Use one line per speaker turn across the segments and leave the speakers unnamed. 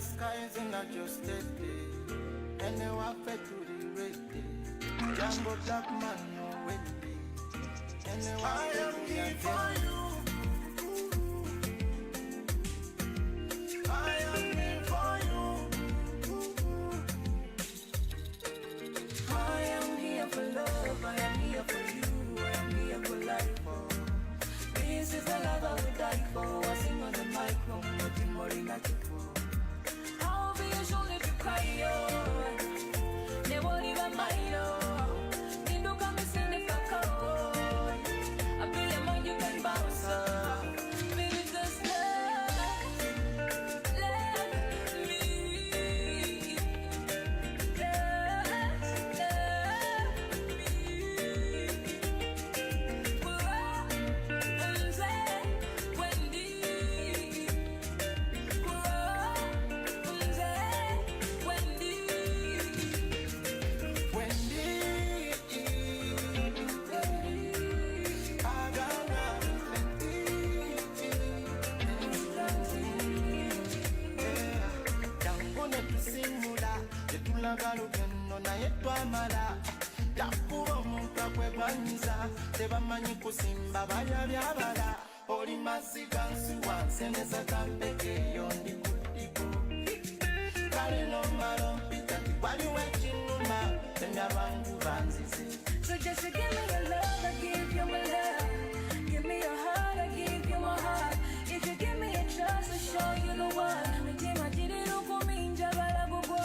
skies in a just steady. And they walk to the ready. Jambo black man, no wendy. And they walk I am here for you. I am here for you.
I am here for love, I am here for you, I am here for life. This is the love I would die for. I sing on the mic, no more in a for. I'll be your shoulder to cry, oh. Never even mind, oh. You don't come and send the fuck out. I'll be the man you can bounce, oh. Baby, just let me.
Galugeno na yetwamala takuba omuntu akwegwanyiza tebamanyi kusimba balya byabala oli masiga nsiwanseneza kampekeyo ndikuddiko kale nomalo mpita waliwo ekinuma temya bangu banzize.
So just give me your love, I give you my love. Give me your heart, I give you my heart. If you give me a chance, I'll show you the one. Mitima jiriro kuminja balagugo.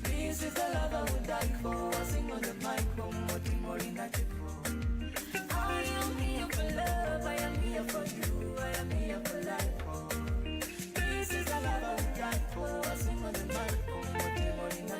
This is the love I would die for. I sing on the mic, more in a I am here for love, I am here for you, I am here for life. This is the love I would die for. I sing on the mic, more in a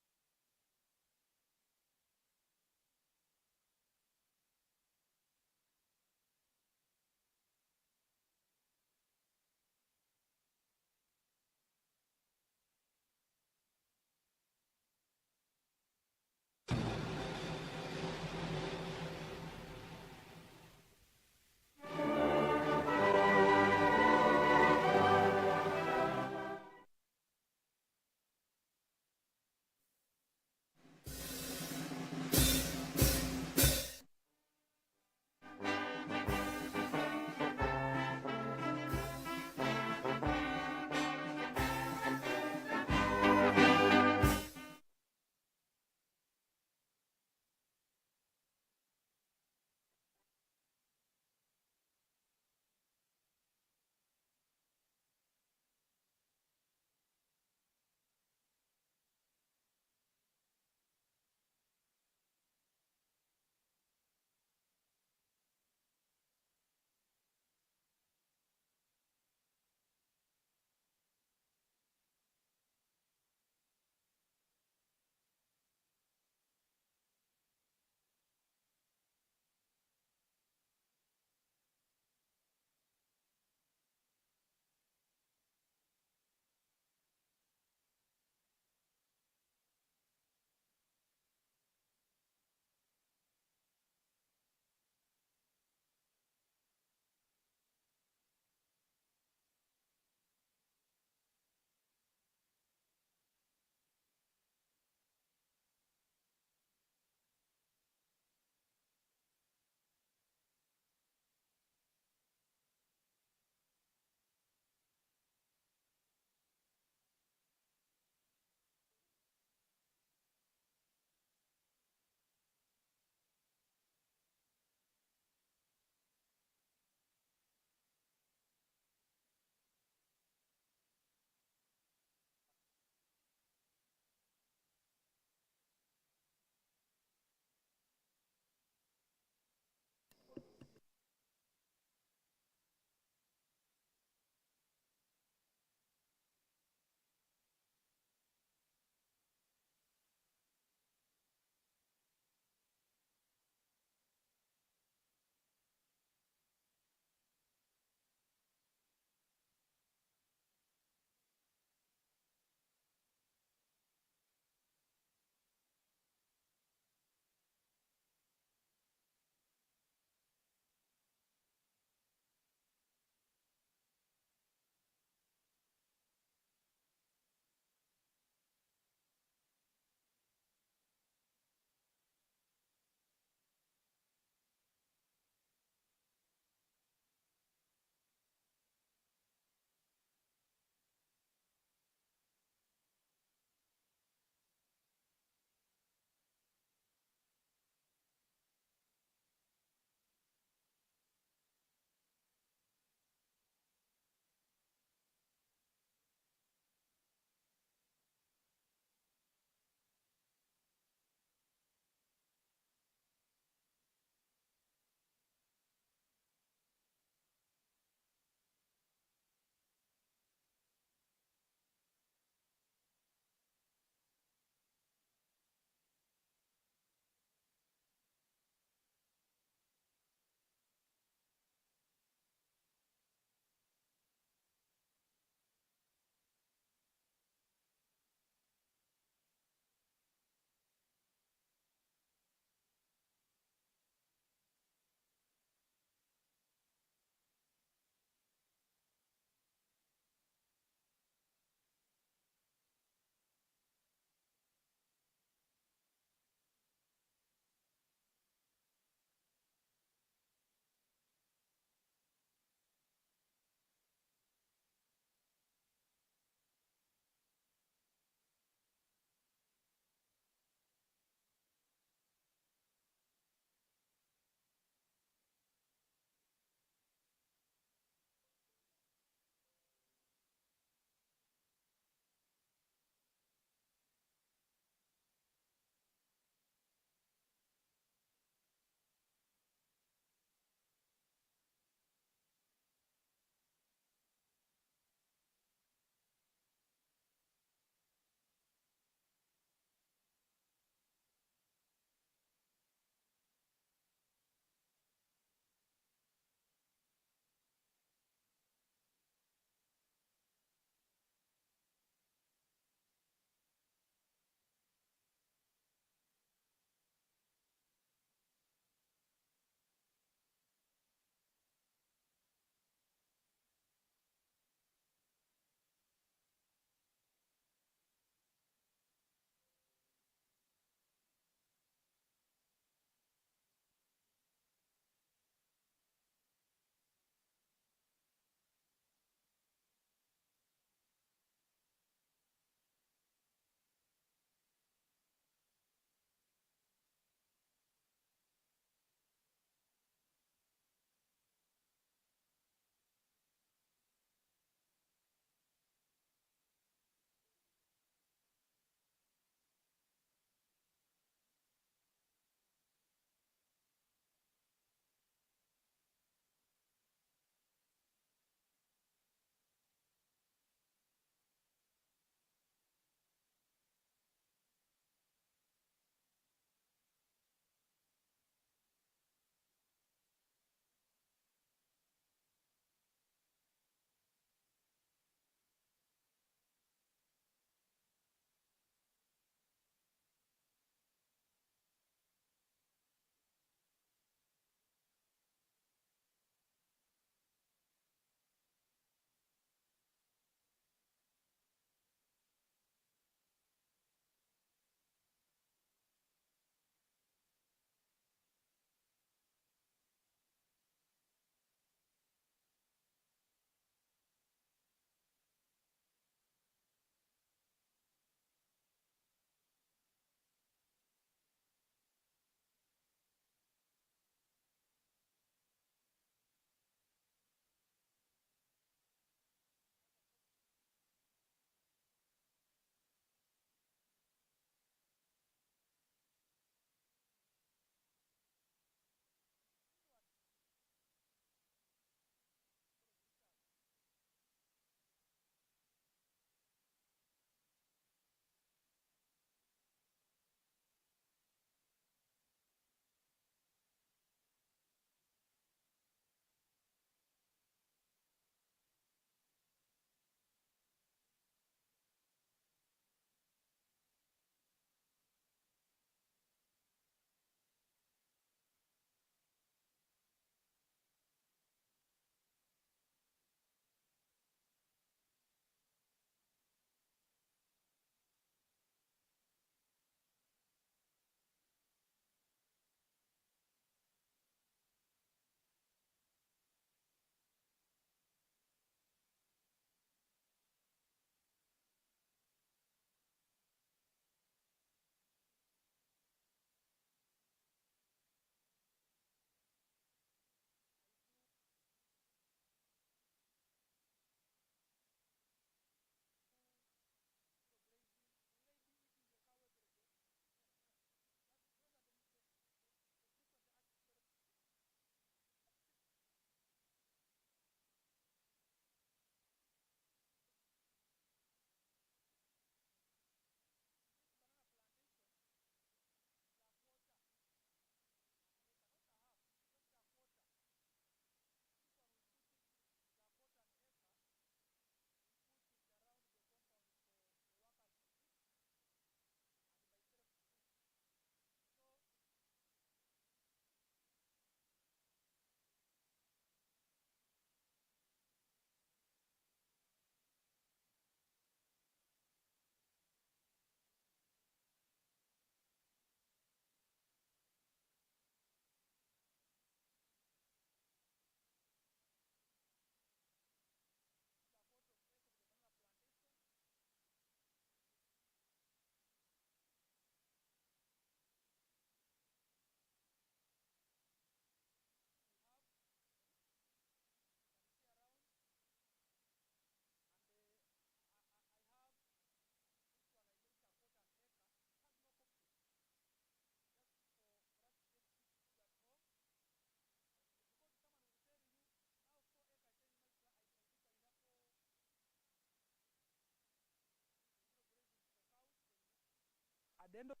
the end of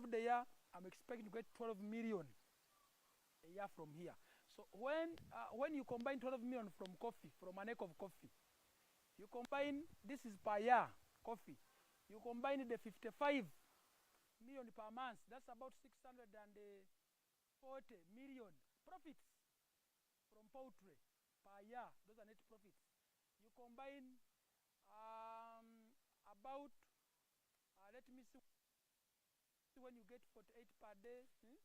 the year, I'm expecting to get 12 million a year from here. So when you combine 12 million from coffee, from an acre of coffee, you combine, this is per year coffee, you combine the 55 million per month, that's about 640 million profits from poultry per year. Those are net profits. You combine about, let me see, when you get 48 per day. See?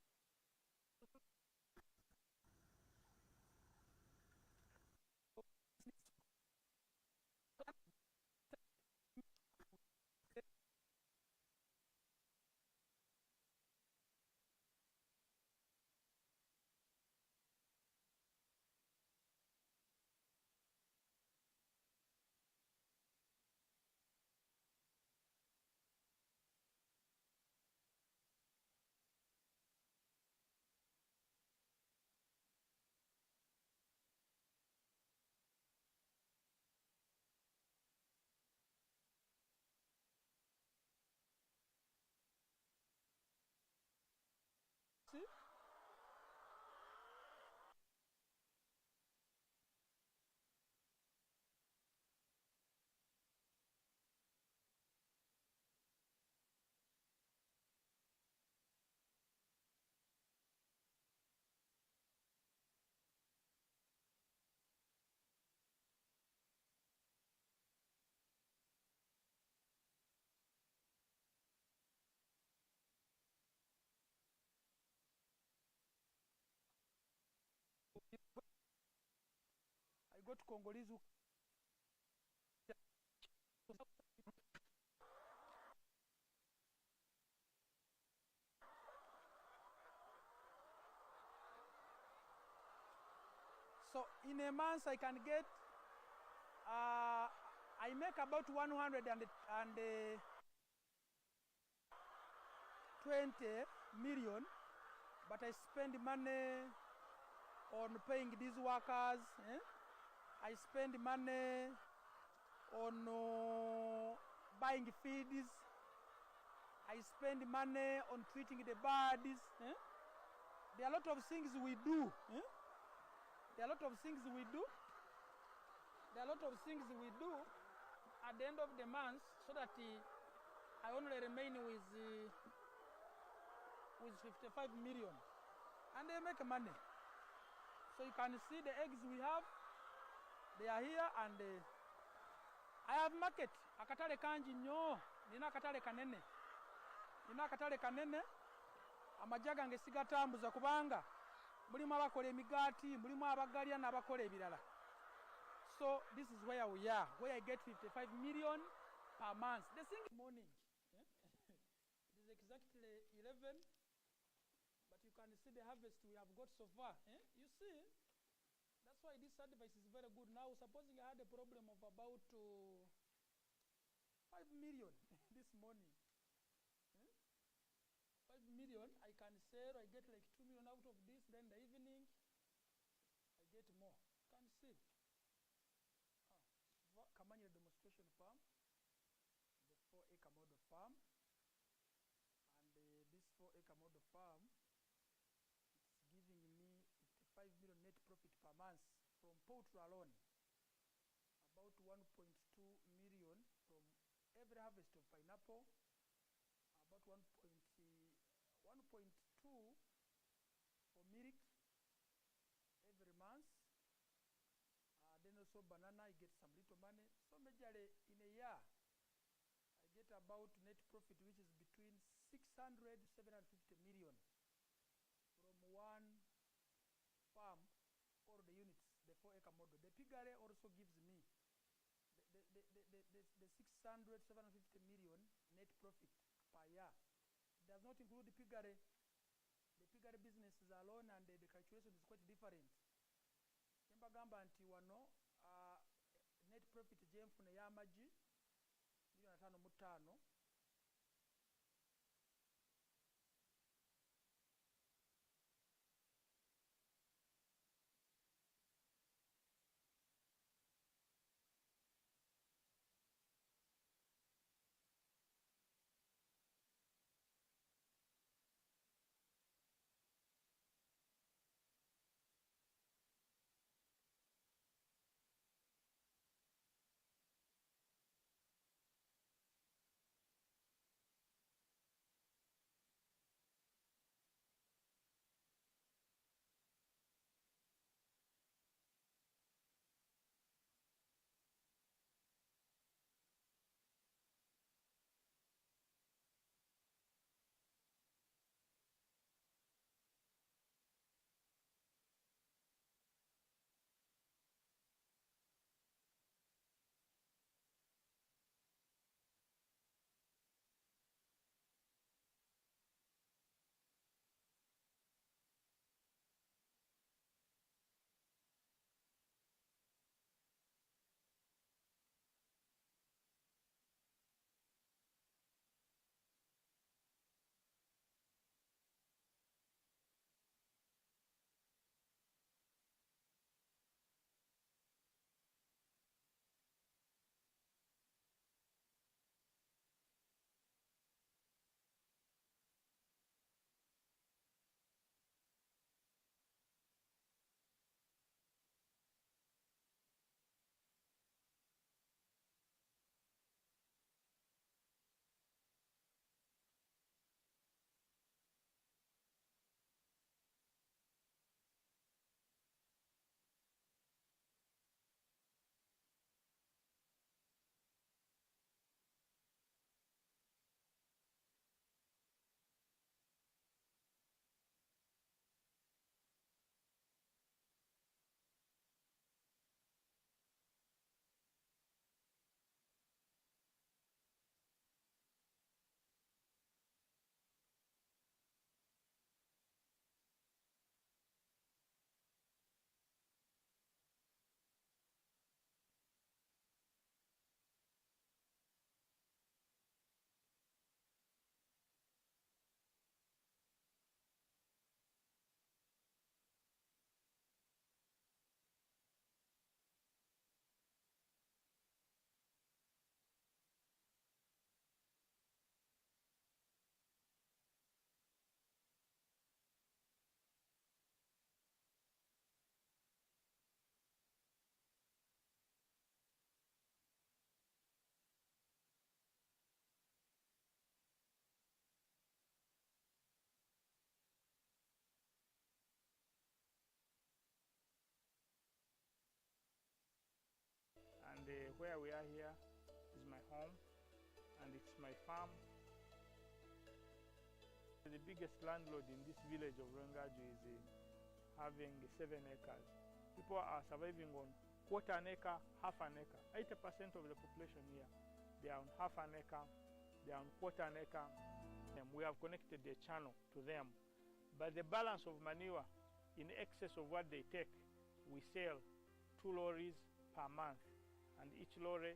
I go to Congolese who, so in a month I can get, I make about 120 million, but I spend money on paying these workers. I spend money on buying feeds. I spend money on treating the birds. There are a lot of things we do. There are a lot of things we do. There are a lot of things we do at the end of the month, so that I only remain with 55 million, and they make money. So you can see the eggs we have, they are here, and I have market. Akatale kanji nyo, nina akatale kanene. Nina akatale kanene, amajaga nge sigatambuza kubanga mulimu abakola emigati, mulimu abagalya n'abakola ebirala. So this is where we are, where I get 55 million per month. The thing morning, it is exactly 11, but you can see the harvest we have got so far. You see, that's why this advice is very good. Now, supposing I had a problem of about 5 million this morning. 5 million, I can sell, I get like 2 million out of this, then the evening, I get more. You can see. Kamanya demonstration farm, the 4-acre model farm, and this 4-acre model farm, it's giving me 55 million net profit per month from poultry alone, about 1.2 million from every harvest of pineapple, about 1.2 for milk every month. Then also banana, I get some little money. So majorly in a year, I get about net profit which is between 600 to 750 million from one farm, all the units, the 4-acre model. The piggery also gives me the 600, 750 million net profit per year. It does not include the piggery. The piggery business is alone, and the calculation is quite different. Mbagamba nti wano net profit jenfune y'amagi $5.5 million.
where we are here is my home and it's my farm. The biggest landlord in this village of Rwengaju is having 7 acres. People are surviving on quarter an acre, half an acre. 80% of the population here, they are on half an acre, they are on quarter an acre. And we have connected the channel to them. But the balance of manure in excess of what they take, we sell 2 lorries per month. And each lorry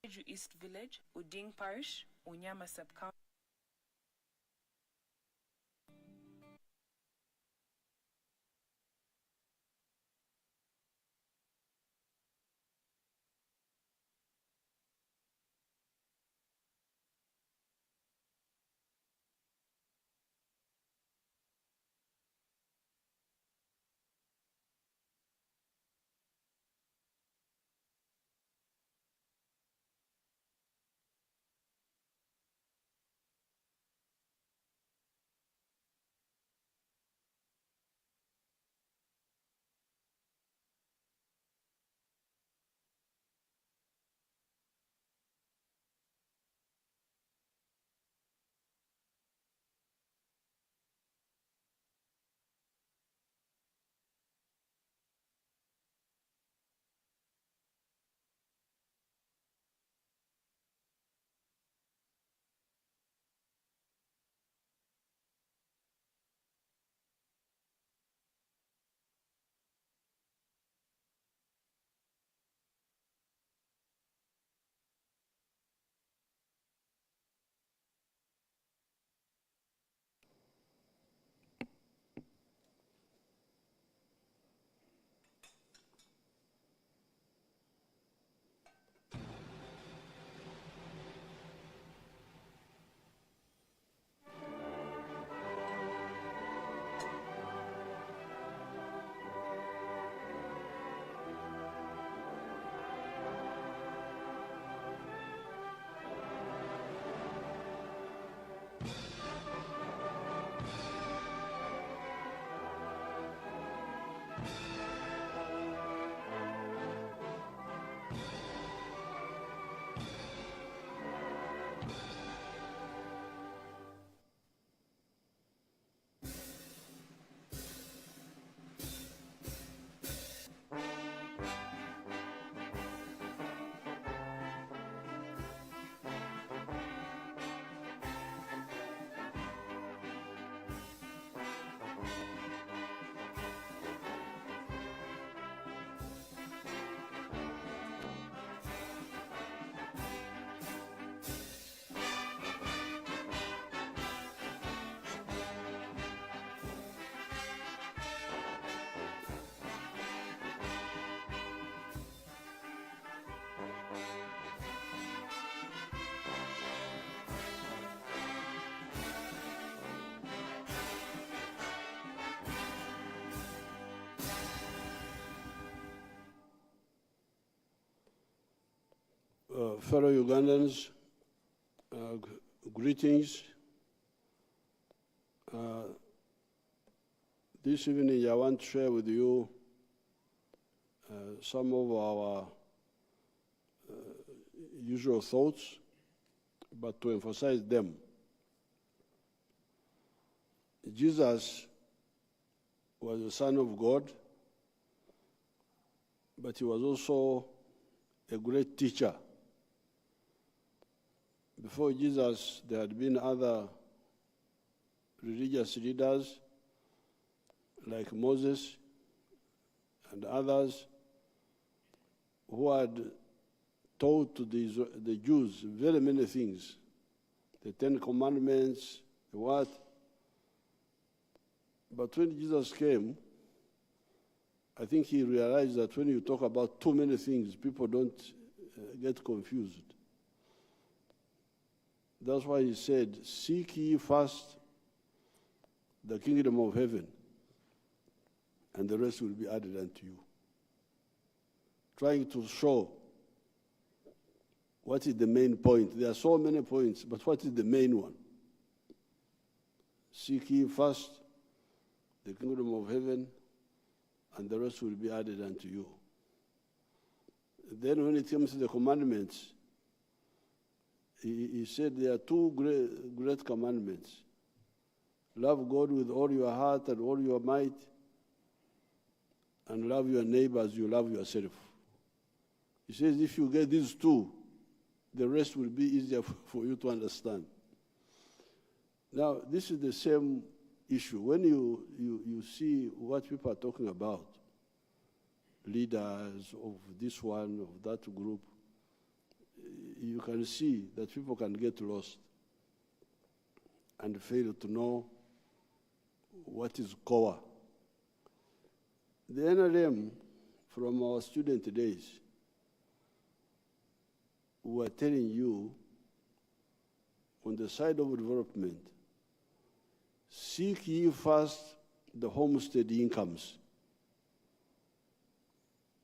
East Village, Uding Parish, Unyama Sub-County.
Fellow Ugandans, greetings. This evening I want to share with you some of our usual thoughts, but to emphasize them. Jesus was the Son of God, but he was also a great teacher. Before Jesus, there had been other religious leaders like Moses and others who had taught to the Jews very many things, the Ten Commandments, the what. But when Jesus came, I think he realized that when you talk about too many things, people don't get confused. That's why he said, "Seek ye first the kingdom of heaven, and the rest will be added unto you." Trying to show what is the main point. There are so many points, but what is the main one? Seek ye first the kingdom of heaven, and the rest will be added unto you. Then when it comes to the commandments, he said there are two great commandments. Love God with all your heart and all your might, and love your neighbor as you love yourself. He says if you get these two, the rest will be easier for you to understand. Now, this is the same issue. When you see what people are talking about, leaders of this one, of that group, you can see that people can get lost and fail to know what is COA. The NRM, from our student days, we are telling you, on the side of development, seek ye first the homestead incomes,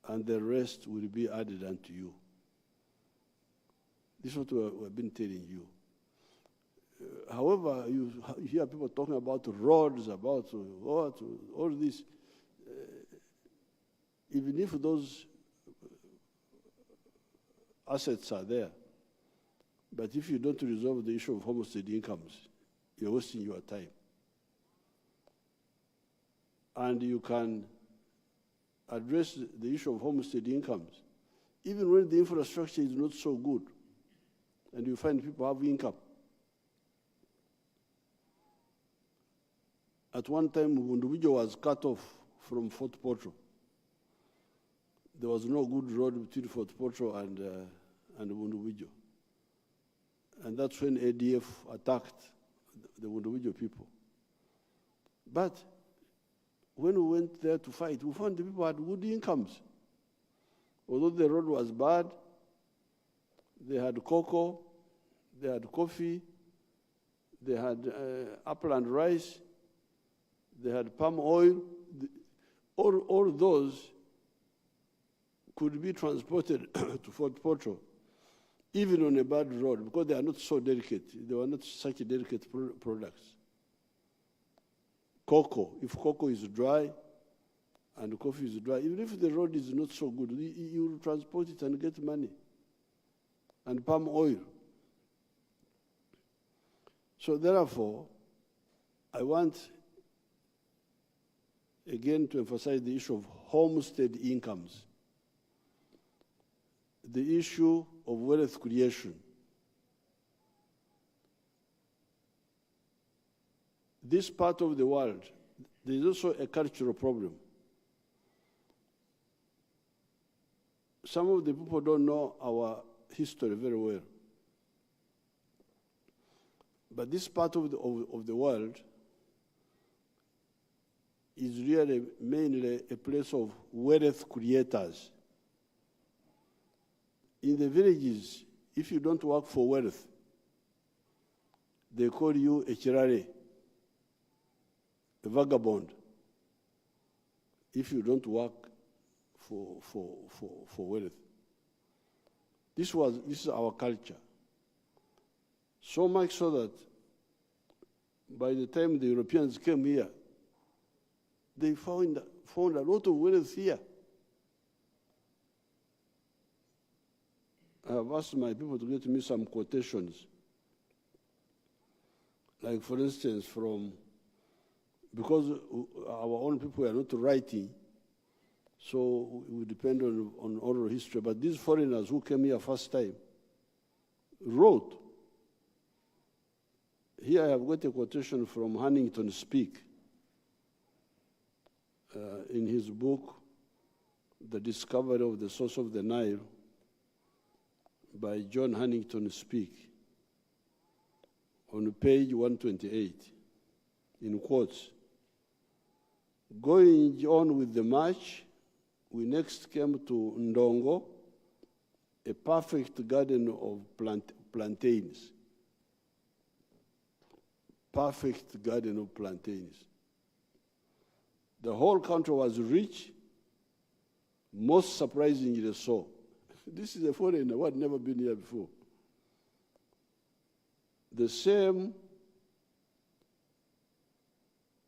and the rest will be added unto you. This is what we have been telling you. However, you hear people talking about roads, about all this. Even if those assets are there, but if you don't resolve the issue of homestead incomes, you're wasting your time. And you can address the issue of homestead incomes even when the infrastructure is not so good and you find people have income. At one time, Bundubijo was cut off from Fort Portal. There was no good road between Fort Portal and Bundubijo. And that's when ADF attacked the Bundubijo people. But when we went there to fight, we found the people had good incomes. Although the road was bad, they had cocoa, they had coffee, they had upland rice, they had palm oil. All those could be transported to Fort Portal, even on a bad road, because they are not so delicate. They were not such delicate products. Cocoa, if cocoa is dry and coffee is dry, even if the road is not so good, you will transport it and get money. And palm oil. So therefore, I want again to emphasize the issue of homestead incomes, the issue of wealth creation. This part of the world, there is also a cultural problem. Some of the people don't know our history very well. But this part of the world is really mainly a place of wealth creators. In the villages, if you don't work for wealth, they call you a chirare, a vagabond, if you don't work for wealth. This is our culture. So much so that by the time the Europeans came here, they found a lot of wealth here. I have asked my people to get me some quotations. Like, for instance, because our own people are not writing, so we depend on oral history. But these foreigners who came here first time wrote. Here I have got a quotation from Huntington Speak in his book, The Discovery of the Source of the Nile, by John Huntington Speak, on page 128, in quotes. Going on with the march, we next came to Ndongo, a perfect garden of plantains. Perfect garden of plantains. The whole country was rich, most surprisingly so. This is a foreigner who had never been here before. The same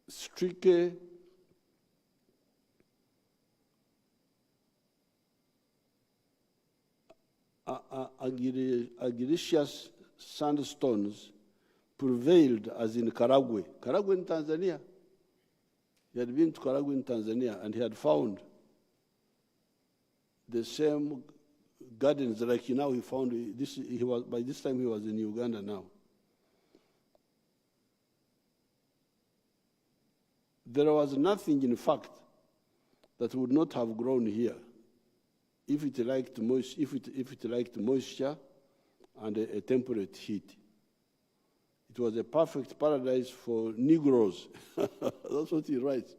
streaky, agaricious sandstones prevailed as in Karagwe. Karagwe in Tanzania. He had been to Karagwe in Tanzania and he had found the same gardens like now he found this. By this time he was in Uganda now. There was nothing, in fact, that would not have grown here if it liked moisture and a temperate heat. It was a perfect paradise for Negroes. That's what he writes.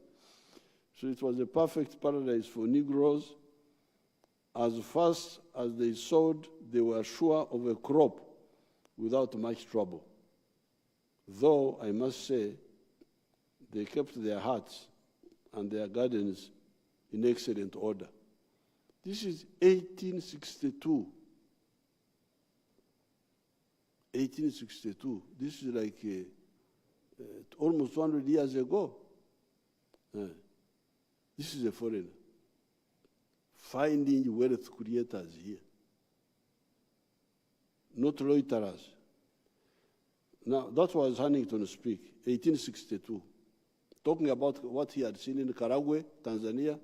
So it was a perfect paradise for Negroes. As fast as they sowed, they were sure of a crop without much trouble. Though, I must say, they kept their huts and their gardens in excellent order. This is 1862. 1862. This is like almost 200 years ago. This is a foreigner finding wealth creators here, not loiterers. Now, that was Huntington speak, 1862, talking about what he had seen in Karagwe, Tanzania.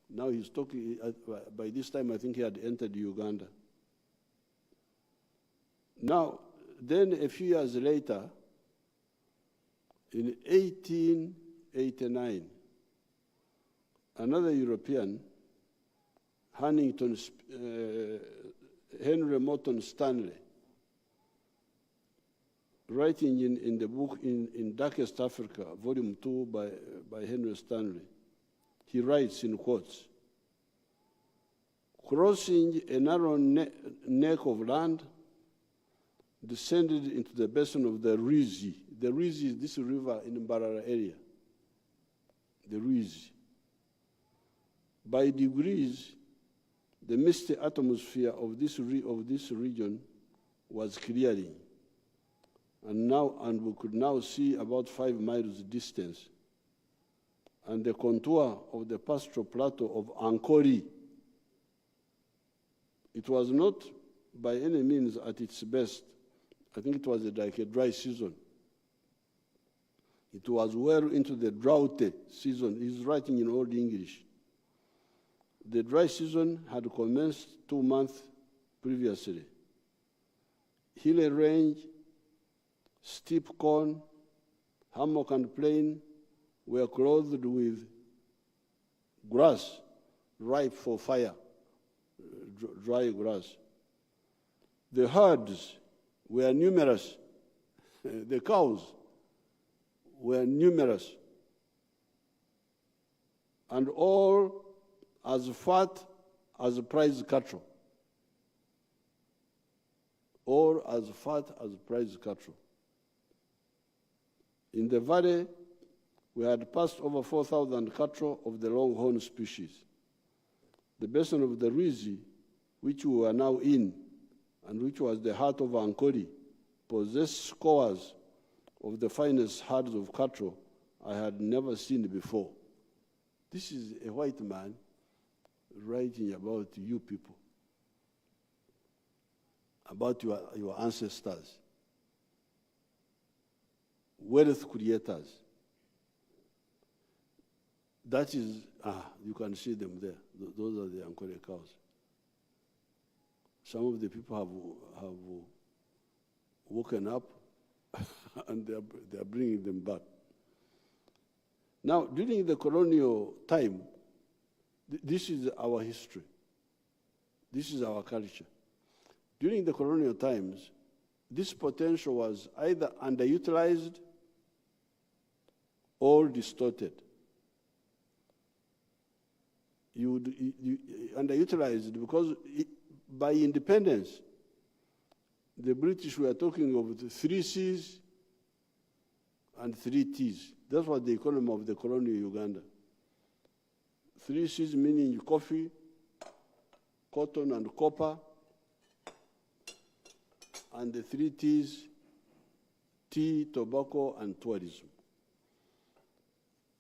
Now he's talking, by this time I think he had entered Uganda. Now, then a few years later, in 1889, another European, Huntington, Henry Morton Stanley, writing in the book in Darkest Africa, Volume 2 by Henry Stanley, he writes in quotes, crossing a narrow neck of land, descended into the basin of the Ruizi. The Ruizi is this river in Mbarara area, the Ruizi. By degrees, the misty atmosphere of this region was clearing, and we could now see about 5 miles distance, and the contour of the pastoral plateau of Ankori. It was not by any means at its best. I think it was like a dry season. It was well into the drought season. He's writing in Old English. The dry season had commenced 2 months previously. Hilly range, steep cone, hammock and plain were clothed with grass ripe for fire, dry grass. The herds were numerous. The cows were numerous. And all as fat as prize cattle. All as fat as prize cattle. In the valley, we had passed over 4,000 cattle of the longhorn species. The basin of the Ruizi, which we were now in, and which was the heart of Ankori, possessed scores of the finest herds of cattle I had never seen before. This is a white man writing about you people, about your ancestors, wealth creators. That is, you can see them there. Those are the Ankori cows. Some of the people have woken up and they are bringing them back. Now, during the colonial time, this is our history. This is our culture. During the colonial times, this potential was either underutilized or distorted. You underutilized because by independence, the British were talking of the 3 C's and 3 T's. That's what the economy of the colonial Uganda. 3 C's meaning coffee, cotton and copper, and the 3 T's, tea, tobacco, and tourism.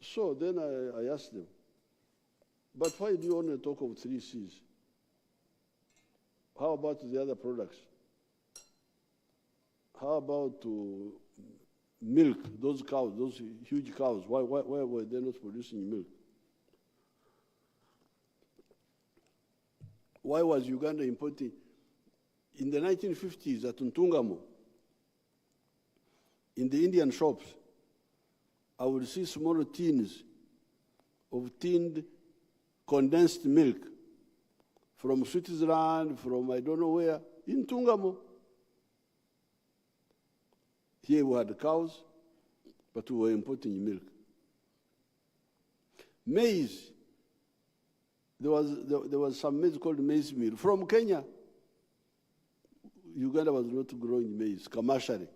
So then I asked them, but why do you only talk of 3 C's? How about the other products? How about milk, those cows, those huge cows? Why were they not producing milk? Why was Uganda importing? In the 1950s at Ntungamo, in the Indian shops, I would see small tins of tinned condensed milk from Switzerland, from I don't know where, in Ntungamo. Here we had cows, but we were importing milk. Maize, there was some maize called maize meal. From Kenya, Uganda was not growing maize commercially.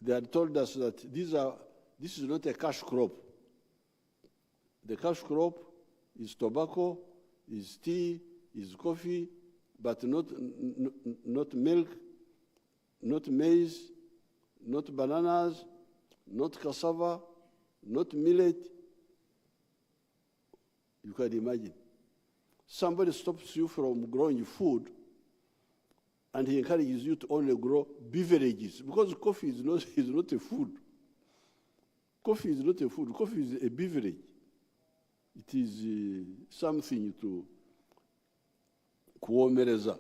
They had told us that this is not a cash crop. The cash crop is tobacco, is tea, is coffee, but not milk, not maize, not bananas, not cassava, not millet. You can imagine. Somebody stops you from growing food, and he encourages you to only grow beverages, because coffee is not a food. Coffee is not a food. Coffee is a beverage. It is something to kuomereza.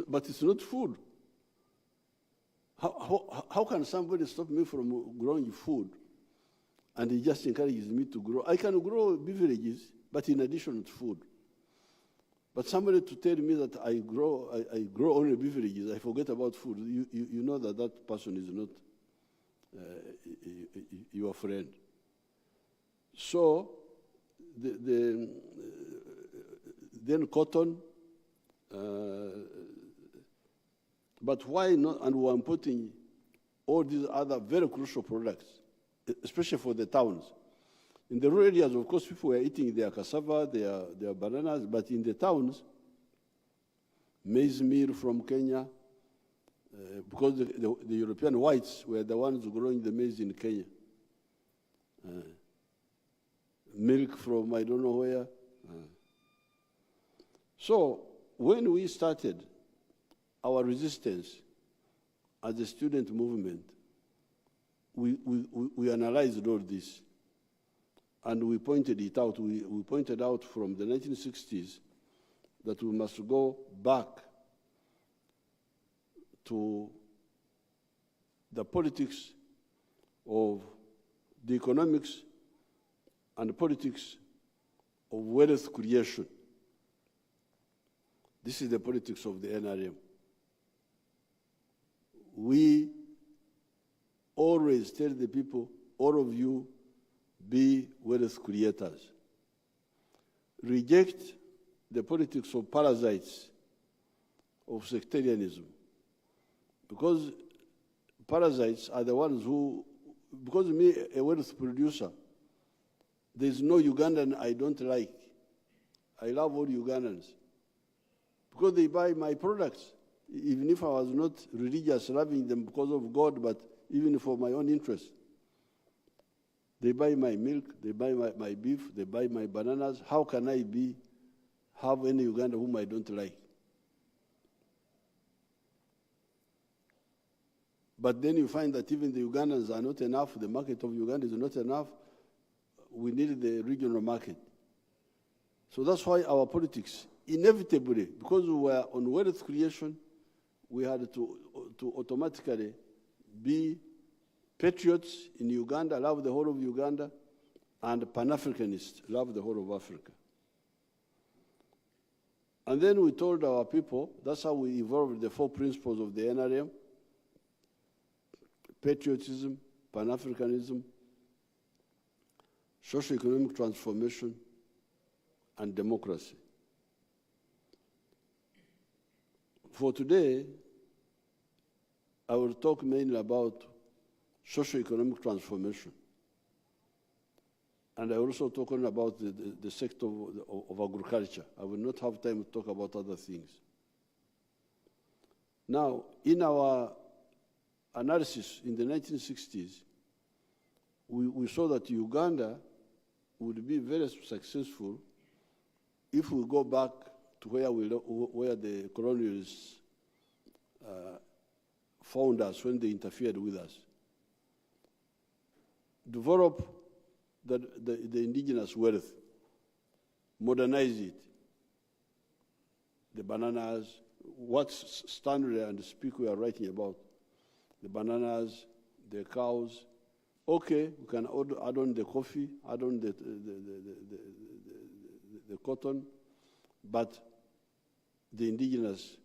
But it's not food. How can somebody stop me from growing food, and he just encourages me to grow? I can grow beverages, but in addition to food. But somebody to tell me that I grow only beverages, I forget about food, you know that person is not your friend. So, then cotton, but why not? And we're importing all these other very crucial products, especially for the towns. In the rural areas, of course, people were eating their cassava, their bananas, but in the towns, maize meal from Kenya, because the European whites were the ones growing the maize in Kenya. Milk from I don't know where. So when we started our resistance as a student movement, we analyzed all this. And we pointed it out. We pointed out from the 1960s that we must go back to the politics of the economics and politics of wealth creation. This is the politics of the NRM. We always tell the people, all of you, be wealth creators. Reject the politics of parasites, of sectarianism. Because parasites are the ones who, because me, a wealth producer, there's no Ugandan I don't like. I love all Ugandans. Because they buy my products, even if I was not religious, loving them because of God, but even for my own interest. They buy my milk, they buy my beef, they buy my bananas. How can I have any Uganda whom I don't like? But then you find that even the Ugandans are not enough, the market of Uganda is not enough. We need the regional market. So that's why our politics, inevitably, because we were on wealth creation, we had to automatically be patriots in Uganda, love the whole of Uganda, and Pan-Africanists, love the whole of Africa. And then we told our people, that's how we evolved the 4 principles of the NRM: patriotism, Pan-Africanism, socio-economic transformation, and democracy. For today, I will talk mainly about socio-economic transformation. And I also talk about the sector of agriculture. I will not have time to talk about other things. Now, in our analysis in the 1960s, we saw that Uganda would be very successful if we go back to where the colonialists found us when they interfered with us. Develop the indigenous wealth, modernize it. The bananas, what Stanley and Speak we are writing about, the bananas, the cows. Okay, we can add on the coffee, add on the cotton, but the indigenous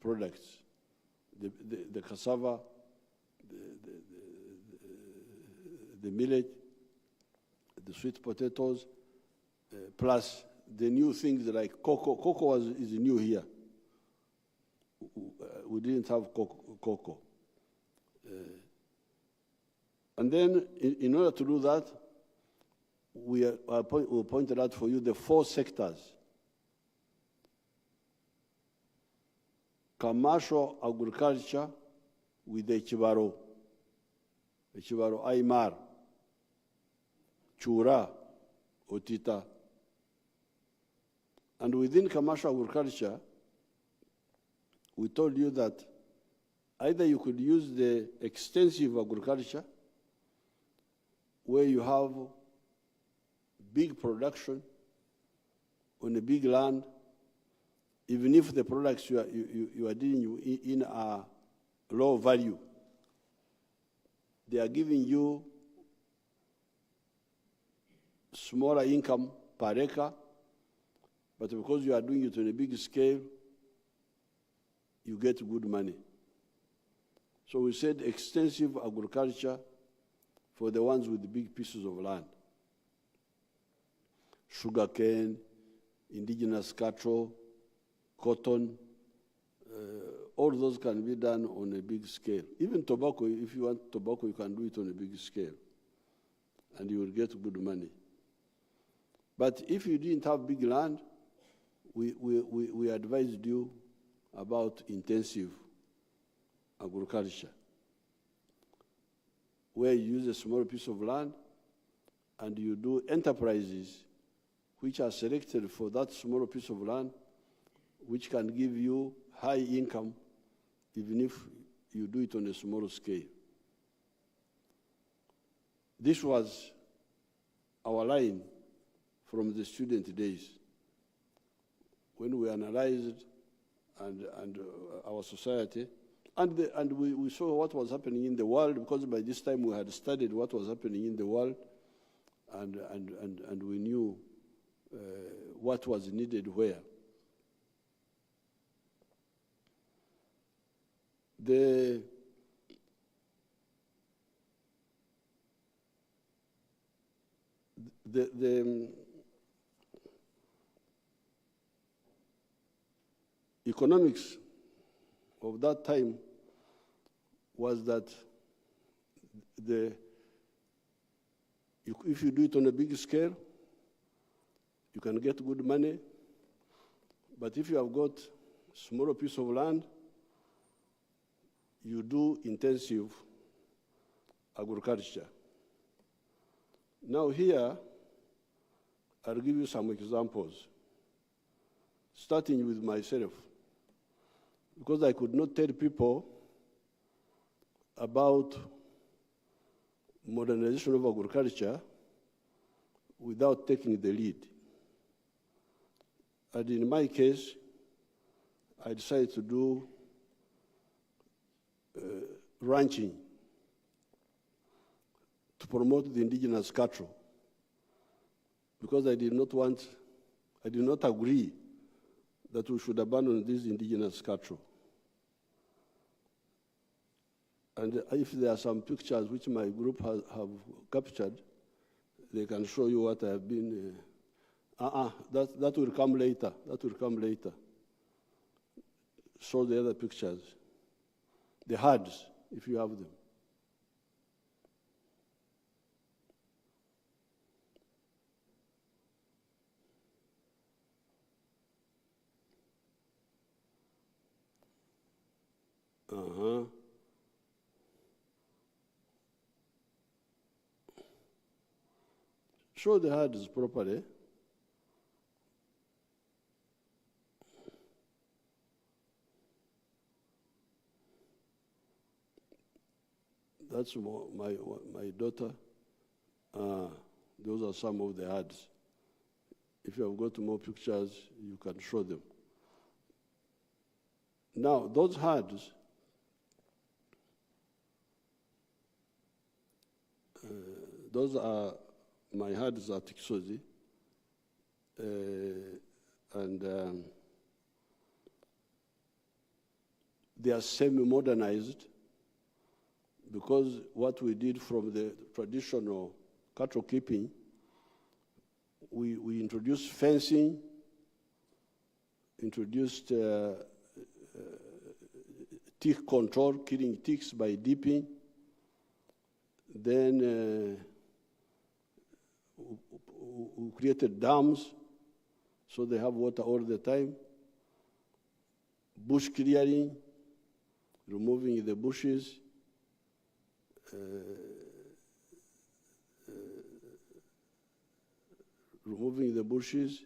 products, the cassava, the millet, the sweet potatoes, plus the new things like cocoa. Cocoa is new here. We didn't have cocoa. And then, in order to do that, we pointed out for you the 4 sectors. Commercial agriculture with the H.E Y.K Aymar, Chura, Otita. And within commercial agriculture, we told you that either you could use the extensive agriculture, where you have big production on a big land, even if the products you are dealing in are low value. They are giving you smaller income per acre, but because you are doing it on a big scale, you get good money. So we said extensive agriculture for the ones with big pieces of land. Sugarcane, indigenous cattle, cotton, all those can be done on a big scale. Even tobacco, if you want tobacco, you can do it on a big scale, and you will get good money. But if you didn't have big land, we advised you about intensive agriculture, where you use a small piece of land and you do enterprises which are selected for that small piece of land, which can give you high income even if you do it on a small scale. This was our line from the student days, when we analyzed our society, and we saw what was happening in the world, because by this time we had studied what was happening in the world, and we knew what was needed where. The economics of that time was that if you do it on a big scale, you can get good money. But if you have got a smaller piece of land, you do intensive agriculture. Now here, I'll give you some examples, starting with myself, because I could not tell people about modernization of agriculture without taking the lead. And in my case, I decided to do ranching to promote the indigenous cattle, because I did not agree that we should abandon these indigenous cattle. And if there are some pictures which my group have captured, they can show you what I have been. That will come later. That will come later. Show the other pictures. The herds, if you have them. Show the herds properly. That's my daughter. Those are some of the herds. If you have got more pictures, you can show them. Now, those herds, those are my herds at Kisozi, and they are semi-modernized because what we did from the traditional cattle keeping, we introduced fencing, introduced tick control, killing ticks by dipping. Then we created dams so they have water all the time. Bush clearing, removing the bushes. Removing the bushes.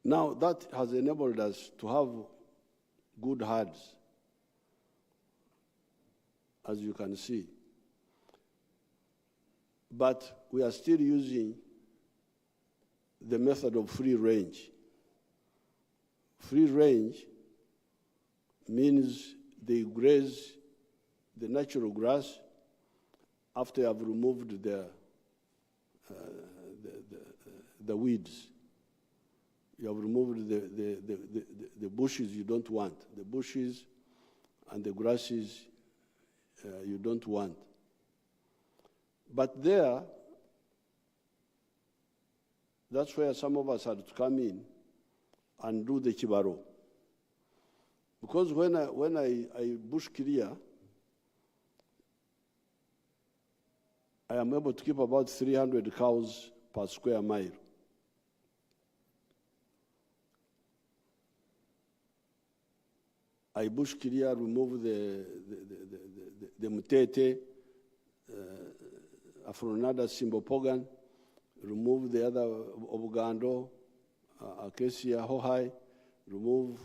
Now that has enabled us to have good herds, as you can see. But we are still using the method of free range. Free range means they graze the natural grass after you have removed the weeds. You have removed the bushes you don't want, the bushes and the grasses you don't want. But there, that's where some of us had to come in and do the kibaro. Because when I bush clear, I am able to keep about 300 cows per square mile. I bush clear, remove the mutete, Afronada Simbopogan, remove the other Obugando, Acacia Hohai, remove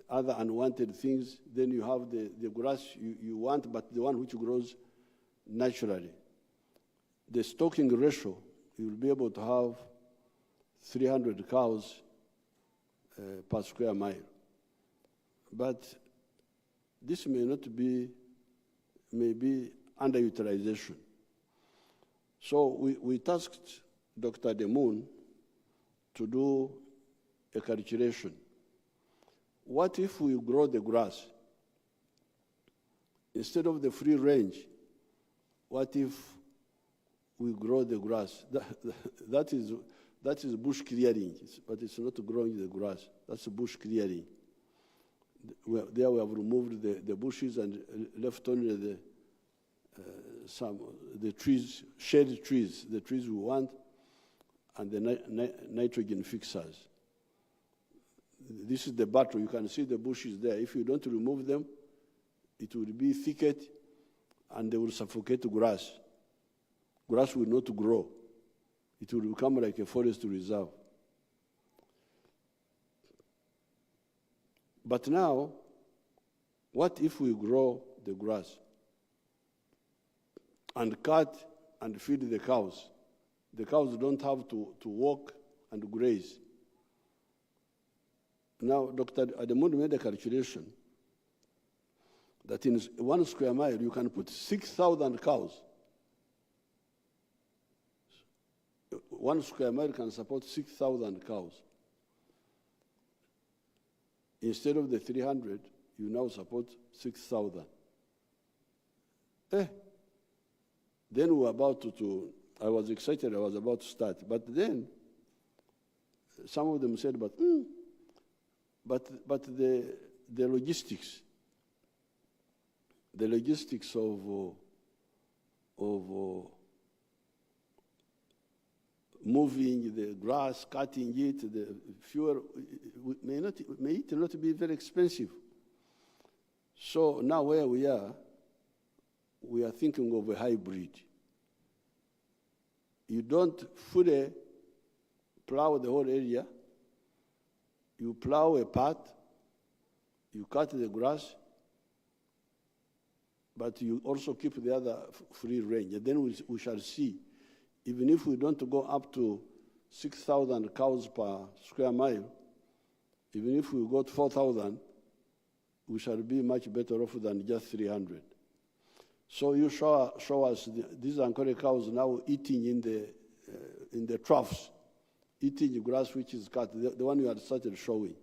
other unwanted things. Then you have the grass you want, but the one which grows naturally. The stocking ratio, you will be able to have 300 cows per square mile. But this may not be, maybe underutilization. So we tasked Dr. Demoon to do a calculation. What if we grow the grass? Instead of the free range, what if we grow the grass? That is bush clearing, but it's not growing the grass. That's bush clearing. There we have removed the bushes and left only the trees, shade trees, the trees we want, and the nitrogen fixers. This is the battle. You can see the bushes there. If you don't remove them, it will be thicket, and they will suffocate grass. Grass will not grow. It will become like a forest reserve. But now, what if we grow the grass and cut and feed the cows? The cows don't have to walk and graze. Now, Dr. Ademondo made a calculation that in 1 square mile you can put 6,000 cows. 1 square mile can support 6,000 cows. Instead of the 300, you now support 6,000. Then we were about to, I was excited, I was about to start. But then, some of them said, but the logistics of moving the grass, cutting it, the fuel, may it not be very expensive. So now where we are thinking of a hybrid. You don't fully plow the whole area. You plow a part, you cut the grass, but you also keep the other free range. And then we shall see. Even if we don't go up to 6,000 cows per square mile, even if we got 4,000, we shall be much better off than just 300. So you show us these Ankole cows now eating in the troughs, eating the grass which is cut, the one you had started showing.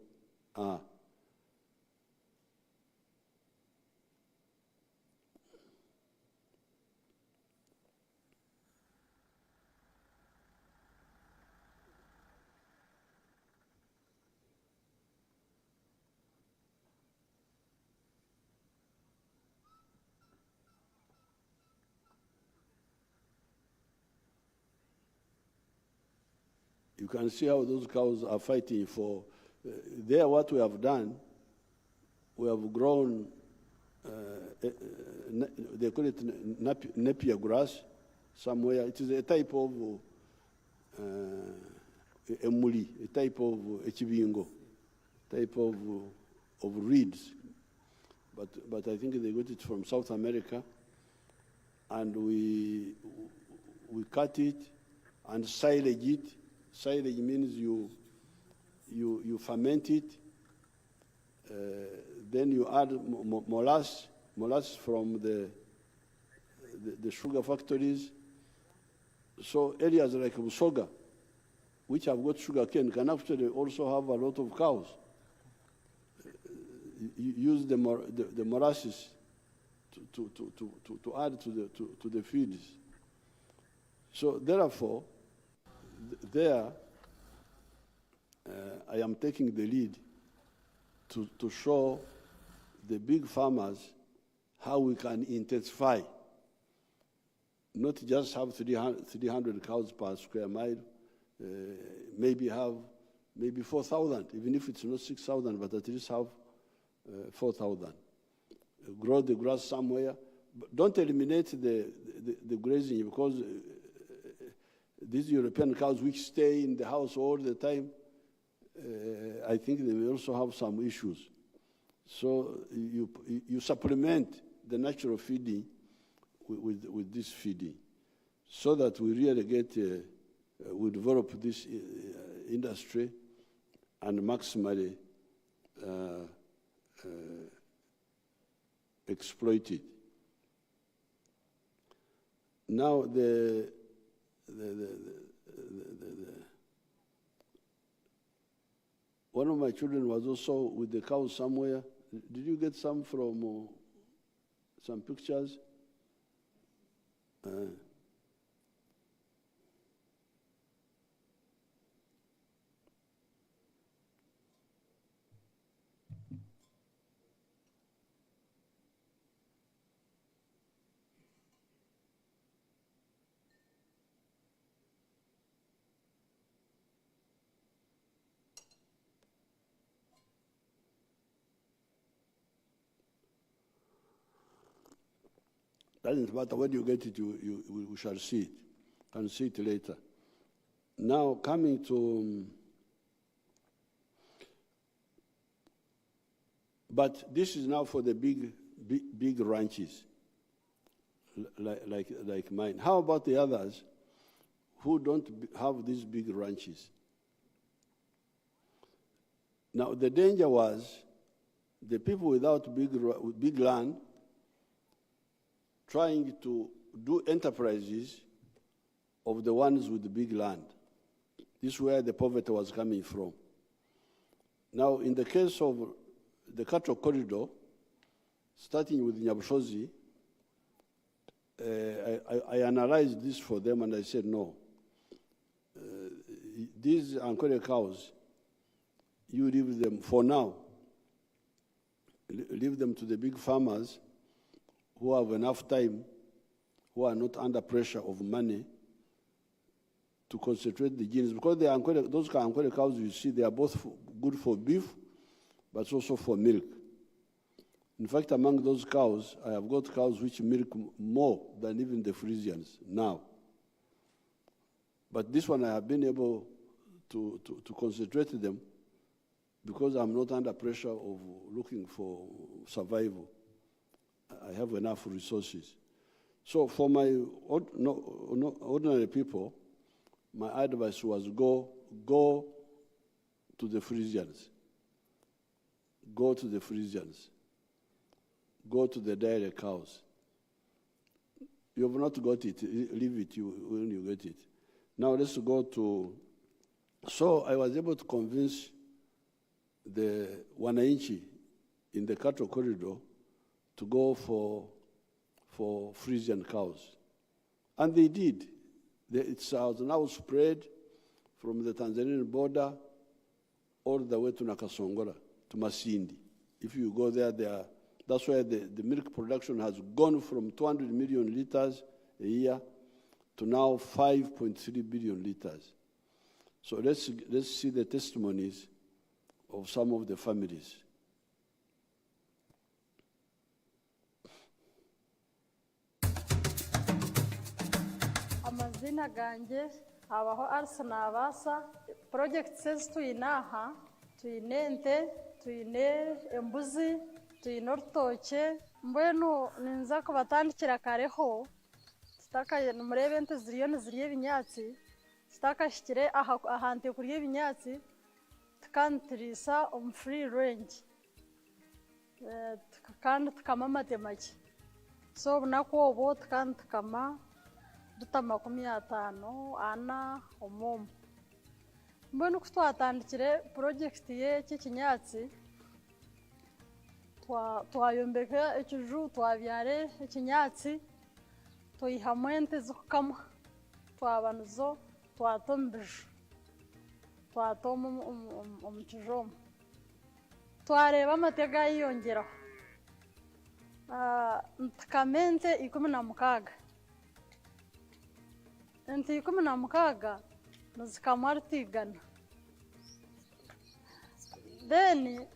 You can see how those cows are fighting for. There, what we have done, we have grown, they call it Napier grass somewhere. It is a type of emuli, a type of echibingo, type of reeds. But I think they got it from South America, and we cut it and silage it. Silage means you ferment it, then you add molasses from the sugar factories. So areas like Busoga, which have got sugar cane, can actually also have a lot of cows. You use the molasses to add to the feeds. So therefore, there I am taking the lead to show the big farmers how we can intensify, not just have 300 cows per square mile, maybe 4,000, even if it's not 6,000, but at least have 4,000. Grow the grass somewhere. But don't eliminate the grazing, because these European cows which stay in the house all the time, I think they may also have some issues. So you supplement the natural feeding with this feeding, so that we really we develop this industry and maximally exploit it. Now one of my children was also with the cows somewhere. Did you get some from some pictures? Doesn't matter when you get it, we shall see it. Can see it later. Now coming to, but this is now for the big ranches, like mine. How about the others who don't have these big ranches? Now the danger was the people without big land trying to do enterprises of the ones with the big land. This is where the poverty was coming from. Now, in the case of the cattle corridor, starting with Nyabushozi, I analyzed this for them and I said, no. These Ankole cows, you leave them for now. Leave them to the big farmers who have enough time, who are not under pressure of money, to concentrate the genes. Because those Ankole cows you see, they are both good for beef, but also for milk. In fact, among those cows, I have got cows which milk more than even the Frisians now. But this one I have been able to concentrate them because I'm not under pressure of looking for survival. I have enough resources. So for my ordinary people, my advice was go to the Frisians. Go to the Frisians. Go to the dairy cows. You have not got it, leave it when you get it. Now let's go to, so I was able to convince the Wananchi in the cattle corridor to go for Frisian cows. And they did. It's now spread from the Tanzanian border all the way to Nakasongola, to Masindi. If you go there, that's where the milk production has gone from 200 million liters a year to now 5.3 billion liters. So let's see the testimonies of some of the families.
Amazina gange habaho Arsena Abasa project says tuyinaha tuyinente tuyine embuzi tuyine orutoke mbwenu ninza kubatandikira kareho sitaka murebe ente ziriyo nizirya ebinyatsi sitakashikire ahante kurya ebinyatsi tukantirisa free range kandi tukama matemaki so bunaku obo tukantukama duta 50 ana omomo mbwenu kutwatandikire project y'eki kinyatsi twayombeka ekiju twabyare ekinyatsi toyihamwe ente zokukama twabanuzo twatombiju twatoma omukijomo twareba amatega yiyongeraho ntukamente 16 ente 16 nizikamwa rutigana then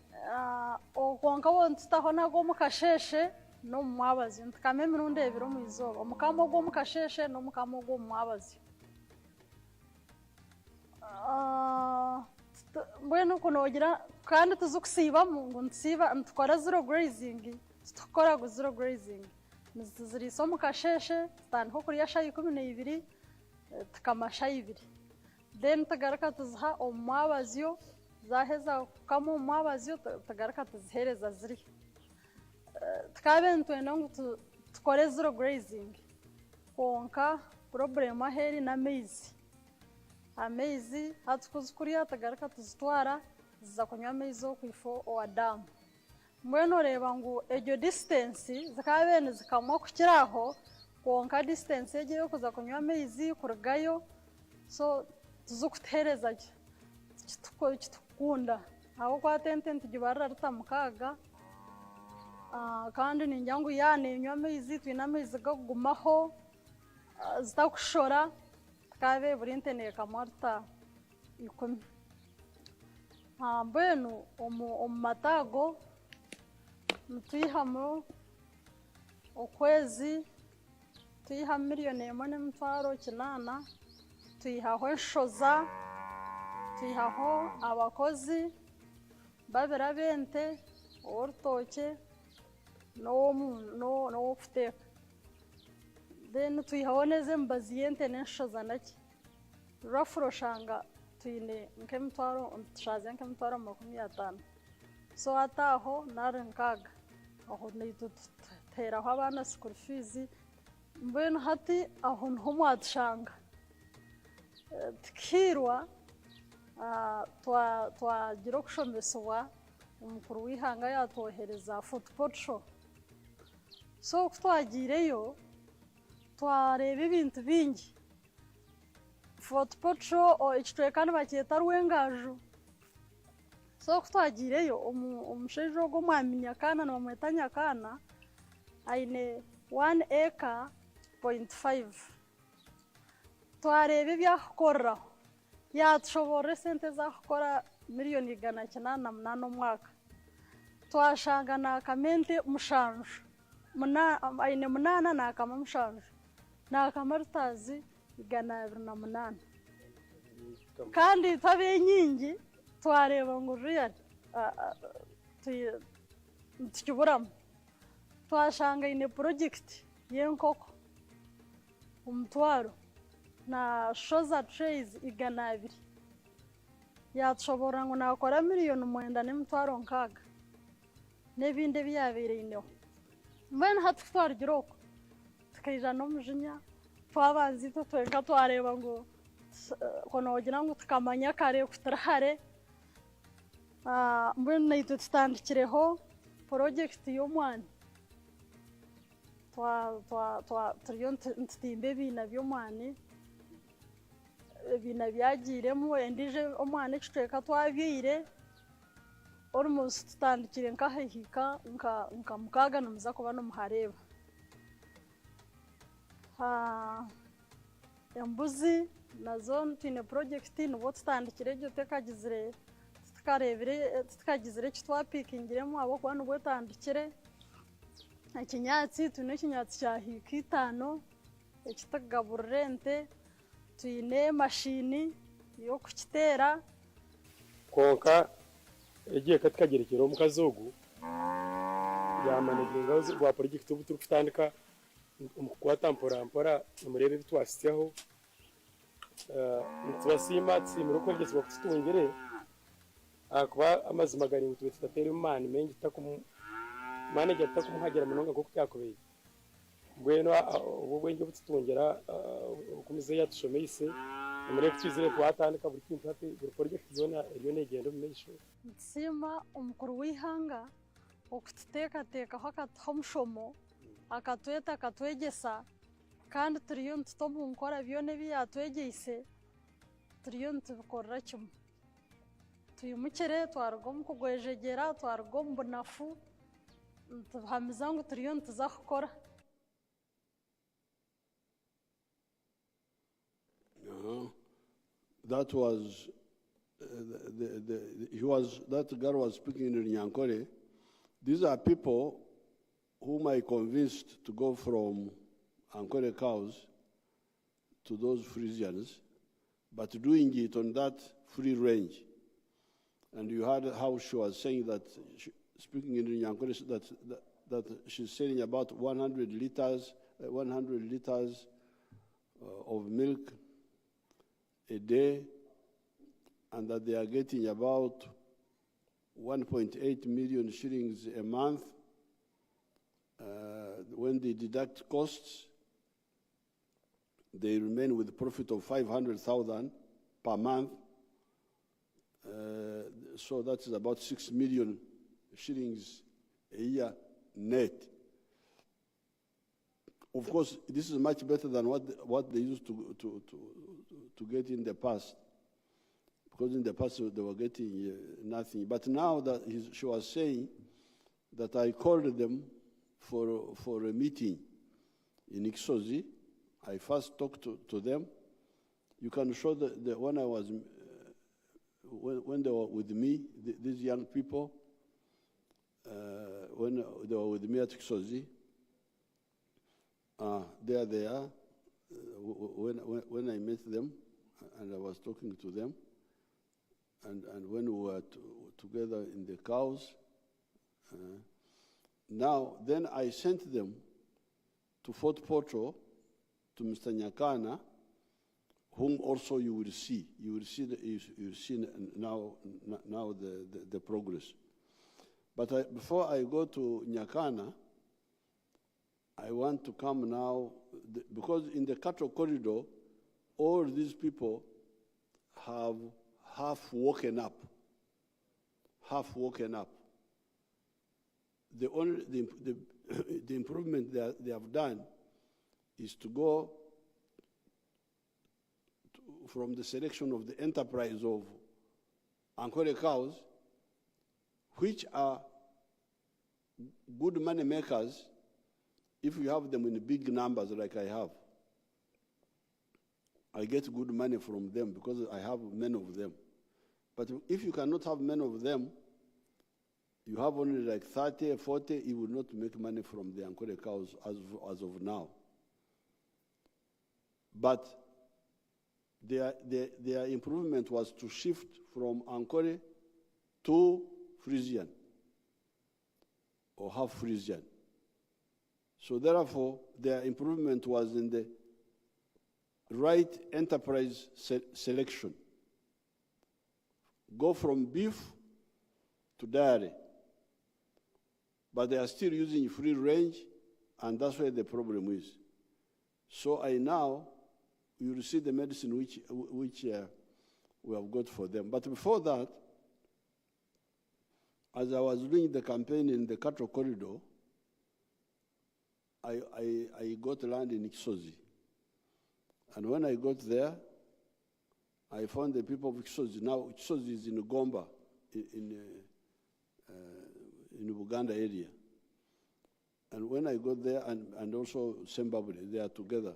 okonka wontutaho nago mukasheshe no mwabazi ntukame mirundi 2 omwizoba omukamo gwo mukasheshe no mukamo gwo mwabazi mbwenu kunogira kandi tuzukusiba ngo ntsiba ntukora zero grazing tukora go zero grazing nizirisa mukasheshe tandiko kuriya shayi 12 tukamasha 2 then tagaraka tuzha omwabaziyo zaheza kama omwabaziyo tagaraka tuzihereza ziri tukabe ntwenda ngo tukore zero grazing konka problem aheri na amezi hatukuzukuriya tagaraka tuzitwara ziza kunywa amezi okwifo oadamu mbwenu reba ngo ejo distance zikabene zikamwa kukiraho konka distance egiye kuza kunywa amezi kurugayo so tuzukutereza kitukunda aho kwa tente ntigibarira rutamukaga kandi ninjangu yane nywa amezi twina amezi gagumaho zitakushora kabe burinte ne kamarta 10 mbwenu omumatago mutuyihamo okwezi tuyiha 1,800,000 tuyihaho enshoza tuyihaho abakozi babira bente orutoke no kuteka then tuyihaho neze mbazi yente n'enshoza naki rafuro shanga tuyine nk'emitwaro tushaze nk'emitwaro 50 so ataho narenkaga aho nituteraho abana school fees mbwenu hati aho nho mwadushanga tukirwa twagira okushomesebwa omukuru w'ihanga yatwohereza football show so kutwagireyo twareba ibintu bingi football show ekitwekana bakyeta rwengaju so kutwagireyo omushaija ogwo mwaminyakana nibamweta nyakana aine 1.5 twareba ebyakukoreraho yatushobora sente zakukora $1,800,000 omwaka twashanga nakamente mushanju aine 8 nakama mushanju nakamarutazi 208 kandi tabe nyingi twareba ngo real tukiburamu twashanga ine project yenkoko umutwaro na shoza trays 200 yatushobora ngo nakora $9,900,000 nebinde byabereyeho mbene hatutwarigiroko tukayija no mujinya twabanzi tweka twareba ngo konogira ngo tukamanya kare kutarahare mbene nayito tutandikireho project y'omwana turiyo ntitimbe bina by'omwana bina byagiremo endije omwana ekitweka twabyire almost tutandikire nkahika nka mukaga numuza kuba no muhareba embuzi nazo twine project nibwo tutandikire egyo tekagizire tutakagizire eki twapikingiremu ahabwokuba nibwo etandikire. Ekinyatsi twine ekinyatsi kya hiika 5 ekitukugaburira ente, twine mashini y'okukiteera
konka H.E.Y.K tukagerekera omukazi ogu yamanaginga rwa project ubu turi kutandika mukukwata mpora murebe bitwasityaho nitubasima tusimira okwegesa bakututungire akuba amazima gari ntuwe tutatera umani mengi manager tutakumuhagira munonga kuko kyakubeye bweno ubwenge bututungera ukumize yatushomeyise murebe twizire twatandika buri kintu hati buri project zona iyo negendo mumesho
nsima omukuru w'ihanga okututeekateekaho akatuha omushomo akatweta akatwegesa kandi turiyo nituta omu nkora byona ebi yatwegeise turiyo nitubikorera kimwe twimukire twaruga omu kugwejegyera twaruga omu bunafu nituhamiza ngu turiyo nituza kukora.
That was that girl was speaking in Nyankore. These are people whom I convinced to go from Ankore cows to those Frisians, but doing it on that free range. And you heard how she was saying that, speaking in Nyankore, that she's selling about 100 liters of milk a day, and that they are getting about 1.8 million shillings a month. When they deduct costs, they remain with a profit of 500,000 per month. So that is about 6 million shillings a year net. Of course, this is much better than what they used to get in the past, because in the past they were getting nothing. But now that she was saying that I called them for a meeting in Ixozi. I first talked to them. You can show when I was when they were with me, these young people, when they were with me at Ixozi. There they are. When I met them, and I was talking to them, and when we were together in the cows. Now, then I sent them to Fort Portal, to Mr. Nyakana, whom also you will see. You will see now the progress. But before I go to Nyakana, I want to come now, because in the cattle corridor, all these people have half woken up. The improvement that they have done is to go from the selection of the enterprise of Ankore cows, which are good money makers if you have them in big numbers like I have. I get good money from them because I have many of them. But if you cannot have many of them, you have only like 30, 40, you will not make money from the Ankore cows as of now. But their improvement was to shift from Ankore to Frisian, or half Frisian. So therefore, their improvement was in the right enterprise selection. Go from beef to dairy. But they are still using free range, and that's where the problem is. So you will see the medicine which we have got for them. But before that, as I was doing the campaign in the cattle corridor, I got land in Ixozi. And when I got there, I found the people of Ixozi. Now, Ixozi is in Gomba, in Uganda area. And when I got there, and also Zimbabwe, they are together,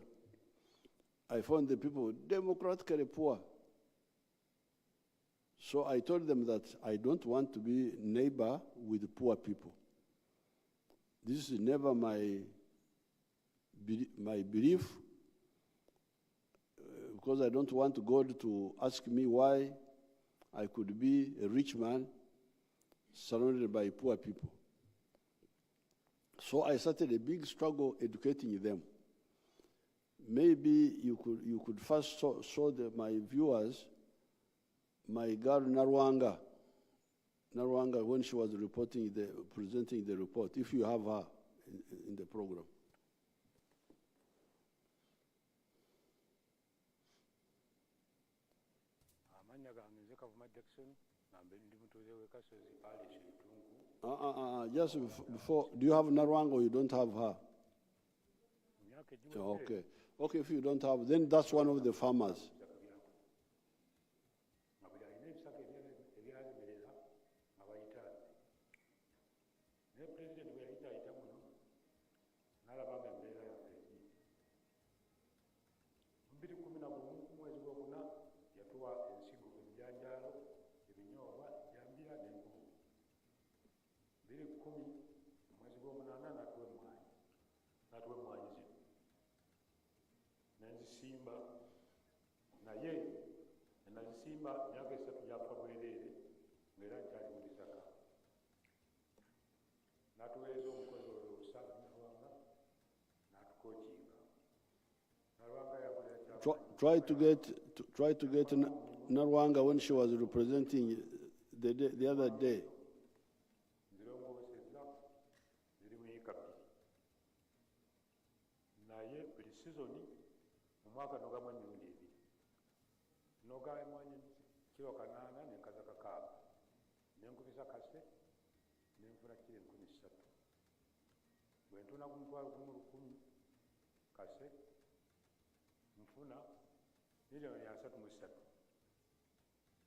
I found the people democratically poor. So I told them that I don't want to be neighbor with poor people. This is never my belief, because I don't want God to ask me why I could be a rich man surrounded by poor people. So I started a big struggle educating them. Maybe you could first show my viewers my girl Narwanga, when she was presenting the report, if you have her in the program. Just before, do you have Narwanga or you don't have her? Okay. Okay, if you don't have, then that's one of the farmers. Try to get Narwanga when she was representing the other day.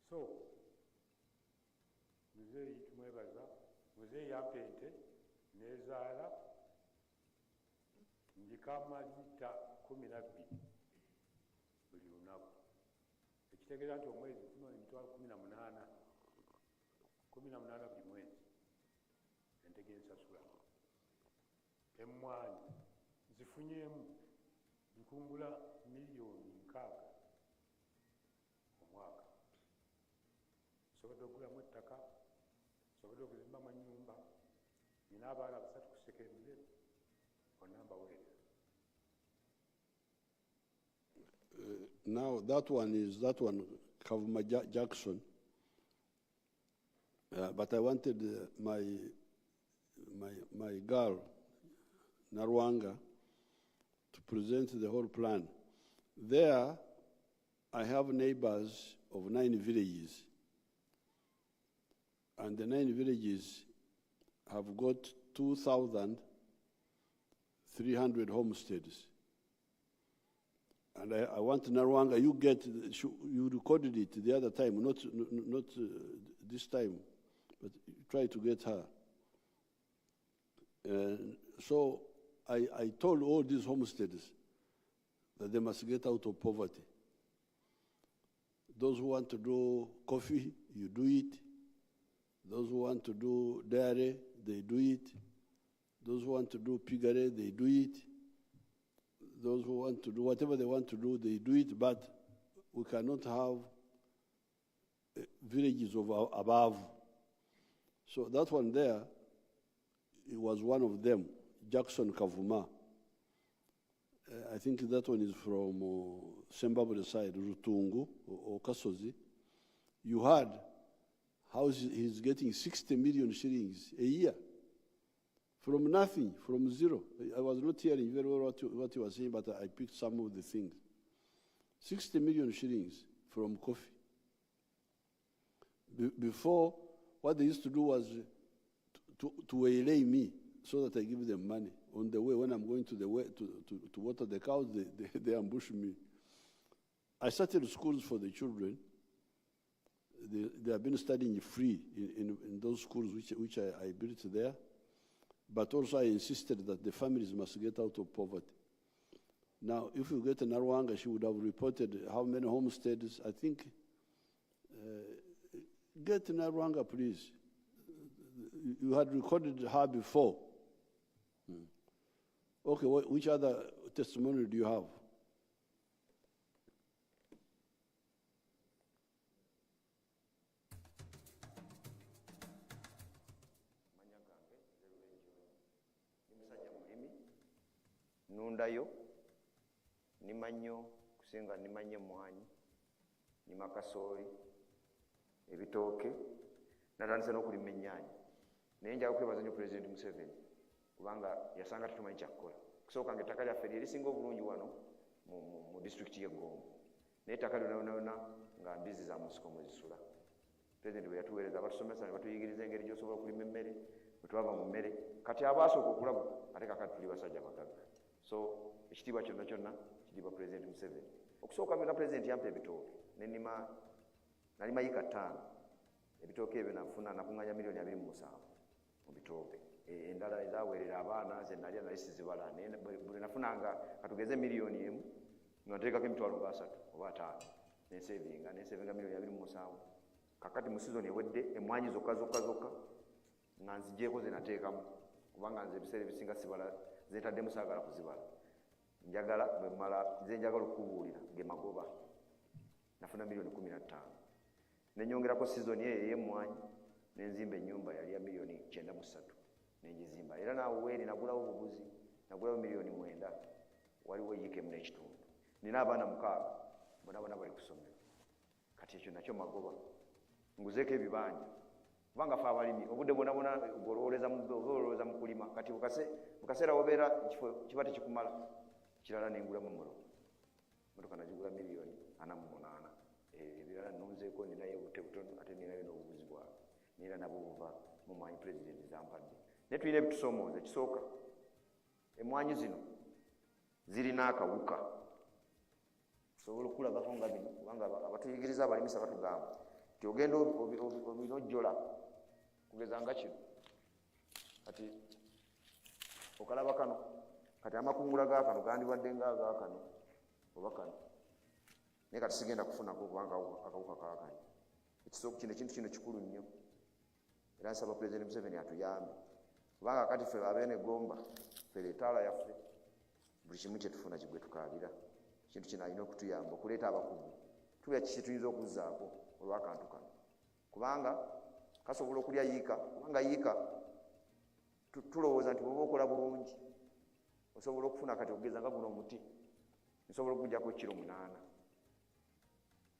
So, muzeyi tumwebaza, muzeyi yampente nezaala njikama lita 12 buli lunaku. Ekitegeeza nti omwezi tuno emitwalo 18 buli mwezi ente gensasula. Emmwanyi zifunyeemu nkungula miliyoni 6 omwaka. Nsobodde okugulamu ettaka, nsobodde okuzimbamu ennyumba, nina abaana 3 ku sekendule, bonna mbaweereza.
Now that one Kavuma Jackson, but I wanted my girl Narwanga to present the whole plan. There, I have neighbors of 9 villages, and the 9 villages have got 2,300 homesteads. And I want Narwanga, you recorded it the other time, not this time, but try to get her. So I told all these homesteaders that they must get out of poverty. Those who want to do coffee, you do it. Those who want to do dairy, they do it. Those who want to do piggery, they do it. Those who want to do whatever they want to do, they do it, but we cannot have villages above. So that one there, it was one of them, Jackson Kavuma. I think that one is from Zimbabwe side, Rutungu or Kasozi. You heard how he's getting 60 million shillings a year from nothing, from zero. I was not hearing very well what he was saying, but I picked some of the things. 60 million shillings from coffee. Before, what they used to do was to waylay me so that I give them money. On the way, when I'm going to water the cows, they ambush me. I started schools for the children. They have been studying free in those schools which I built there. But also I insisted that the families must get out of poverty. Now, if you get Narwanga, she would have reported how many homesteads. I think, get Narwanga, please. You had recorded her before. Okay, which other testimony do you have?
Nundayo, nimanyo, kusinga nimanye mwanyi, nimakasori, ebitoke, natandise n'okulima ennyaanya. Naye njagala kwebaza nnyo President Museveni kubanga yasanga tetumanyi kyakukola. Kusooka ng'ettaka lyaffe lye lisinga obulungi wano mu disitulikiti y'e Gombo. Naye ettaka lyonna nga mbizi za musiko mwe zisula. President bwe yatuweereza abatusomesa ne batuyigiriza engeri gy'osobola okulima emmere, bwe twava mu mmere. Kati abaasooka okulaba ate kakati tuli basajja bagagga. So ekitiibwa kyonna kyonna kitiibwa President Museveni. Okusooka mbega President yampa ebitooke nalima yiika 5. Ebitooke ebyo nakuŋŋanya miliyoni 27 mu bitooke. Endala ezaaweerera abaana ze nalya nali sizibala. Buli nafunanga katugeze miliyoni 1 nga nteekako emitwalo nga 3 oba 5 nensevinga miliyoni 27. Kakati mu sizoni ewedde emmwanyi zokka nga nzigyeko ze nateekamu kubanga nze ebiseera ebisinga sibala zentaddemu saagala kuzibala. Njagala bwe mmala ze njagala okubuulira ge magoba. Nafuna miliyoni 15. Nenyongerako sizoni eyo ey'emmwanyi nenzimba ennyumba yali ya miliyoni 93 nenjizimba. Era naawe weeri nagulawo obuguzi, nagulawo miliyoni 9. Waliwo H.E.Y.K n'ekitundu. Nina abaana 6 bonna bali ku ssomero. Kati ekyo nakyo magoba. Nguzeeko ebibanja. Kubanga ffe abalimi obudde bwonna olowooza mu kulima. Kati mu kaseera wobeera ekifo kiba tekikumala. Kirala nengulamu emmotoka. Emmotoka nagigula miliyoni 48. Ebirala nonzeeko ninayo obute butono ate ninayo n'obuguzi bwawe. Nera nabo buva mu mwanyi President zampadde. Naye tulina ebitusoomooza. Ekisooka, emmwanyi zino zirina akawuka. Tusobola okulabako nga bino kubanga abatuyigiriza abalimisa batugamba nti ogenda obinojjola kugeza nga kino. Kati okalaba kano, kati amakungula gaakano gandibadde ngaagaakano oba kano. Naye kati sigenda kufunako kubanga akawuka kaakano. Ekisooka kino ekintu kino kikulu nnyo. Era nsaba President Museveni atuyambe. Kubanga kati ffe abeene Gomba, ffe leetaala yaffe, buli kimu kye tufuna kigwe tukaabira. Ekintu kino alina okutuyamba okuleeta abakugu. Tulya kiki tuyinza okuzzaako olw'akantu kano. Kubanga kasobola okulya yiika, kubanga yiika tulowooza nti bw'oba okola bulungi osobola okufuna kati okugeza nga guno omuti nsobola okuggyako kilo 8.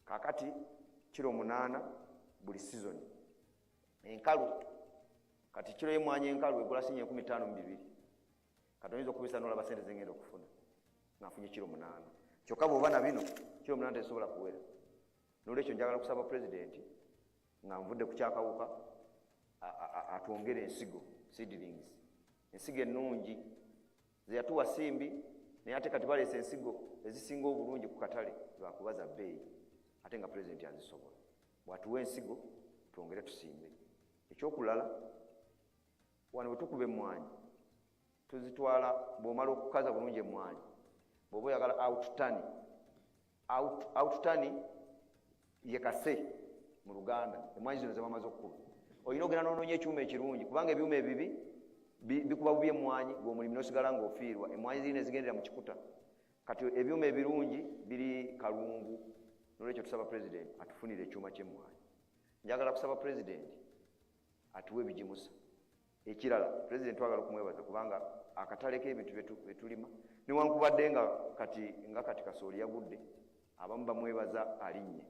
Kaakati kilo 8 buli sizoni. Enkalu kati kilo y'emmwanyi enkalu egula sinye 15,200. Kati oyinza okubisa n'olaba sente zengenda okufuna nafunye kilo 8. Kyokka bw'oba na bino kilo 8 tezisobola kuwera. N'olwekyo njagala kusaba President nga nvudde ku kyakawuka atwongere ensigo seedlings. Ensigo ennungi ze yatuwa Simbi naye ate kati baleese ensigo ezisinga obulungi ku katale lwakubaza bbeeyi ate nga President azisobola. Bw'atuwa ensigo twongere tusimbe. Ekyokulala wano bwe tukuba emmwanyi tuzitwala bw'omala okukaza bulungi emmwanyi bw'oba oyagala outtani ye kase mu Luganda. Emmwanyi zino ze bamaze okukuba olina ogenda n'onoonya ekyuma ekirungi kubanga ebyuma ebibi bikuba bubi emmwanyi ng'omulimi n'osigala ng'ofiirwa. Emmwanyi zirina ezigendera mu kikuta. Kati ebyuma ebirungi biri kalungu. N'olwekyo tusaba President atufunire ekyuma ky'emmwanyi. Njagala kusaba President atuwe ebigimusa. Ekirala President twagala okumwebaza kubanga akatale k'ebintu bye tulima newankubadde nga kati kasooli yagudde abamu bamwebaza alinnye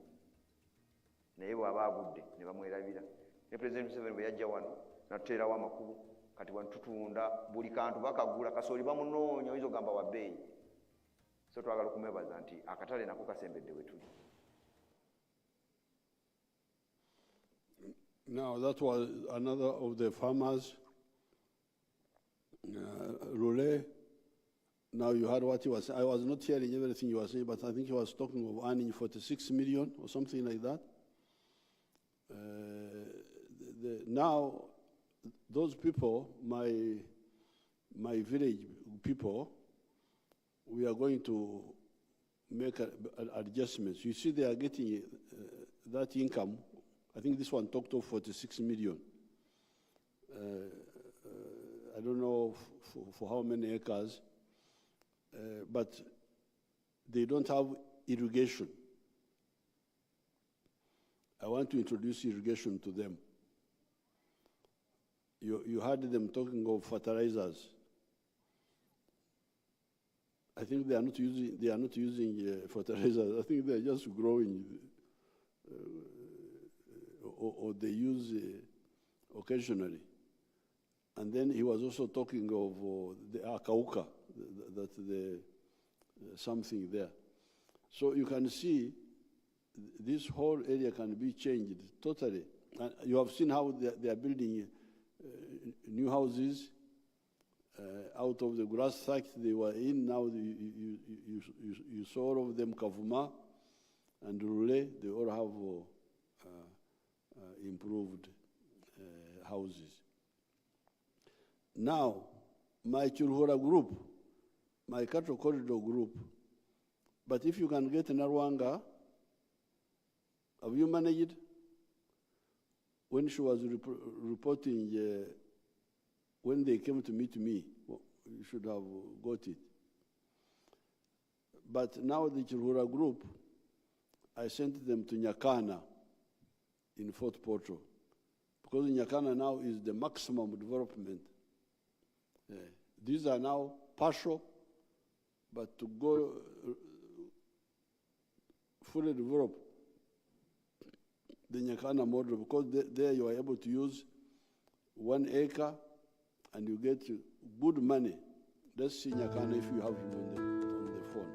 naye bw'aba agudde ne bamwerabira. Ne President Museveni bwe yajja wano natuteerawo amakulu kati wano tutunda buli kantu bakagula. Kasooli bamunoonya oyinza ogamba wa bbeeyi. So twagala okumwebaza nti akatale nako kasembedde we tuli.
Now, that was another of the farmers, Rule. Now, you heard what he was saying. I was not hearing everything you were saying, but I think he was talking of earning 46 million or something like that. Now, those people, my village people, we are going to make adjustments. You see, they are getting that income. I think this one talked of 46 million. I don't know for how many acres, but they don't have irrigation. I want to introduce irrigation to them. You heard them talking of fertilizers. I think they are not using fertilizers. I think they are just growing, or they use occasionally. And then he was also talking of the akauka, something there. So you can see this whole area can be changed totally. And you have seen how they are building new houses out of the grass sacks they were in. Now you saw all of them, Kavuma and Rule, they all have improved houses. Now, my Chulhura group, my cattle corridor group, but if you can get Narwanga, have you managed? When she was reporting, when they came to meet me, well, you should have got it. But now the Chulhura group, I sent them to Nyakana in Fort Portal, because Nyakana now is the maximum development. These are now partial, but to go fully developed, the Nyakana model, because there you are able to use 1 acre and you get good money. Let's see Nyakana if you have him on the phone.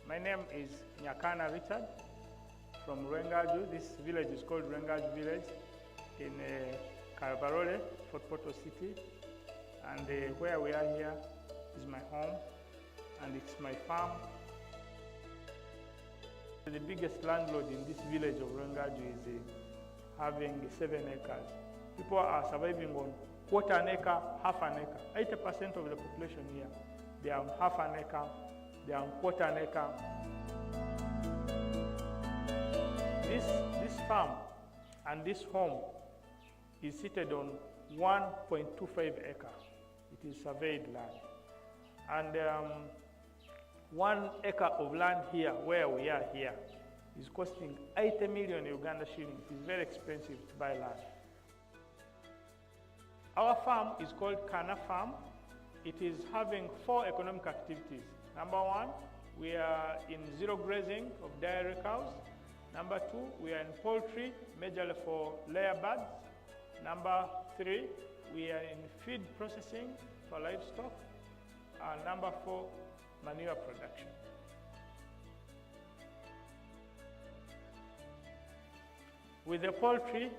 My name is Nyakana Richard from Rwengaju. This village is called Rwengaju Village in Karabarole, Fort Portal City. And where we are here is my home, and it's my farm. The biggest landlord in this village of Rwengaju is having 7 acres. People are surviving on quarter an acre, half an acre. 80% of the population here, they are on half an acre, they are on quarter an acre. This farm and this home is seated on 1.25 acres. It is surveyed land. And 1 acre of land here, where we are here, is costing 80 million Uganda shillings. It is very expensive to buy land. Our farm is called Kana Farm. It is having 4 economic activities. Number 1, we are in zero grazing of dairy cows. Number 2, we are in poultry, majorly for layer birds. Number 3, we are in feed processing for livestock. And number 4, manure production. With the poultry,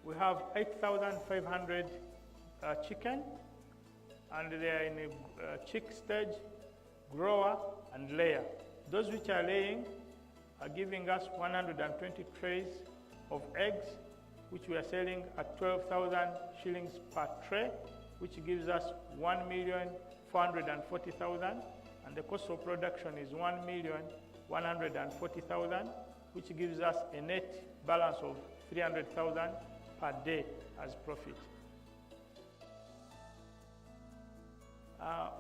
we have 8,500 chicken, and they are in a chick stage, grower, and layer. Those which are laying are giving us 120 trays of eggs, which we are selling at 12,000 shillings per tray, which gives us 1,440,000, and the cost of production is 1,140,000, which gives us a net balance of 300,000 per day as profit.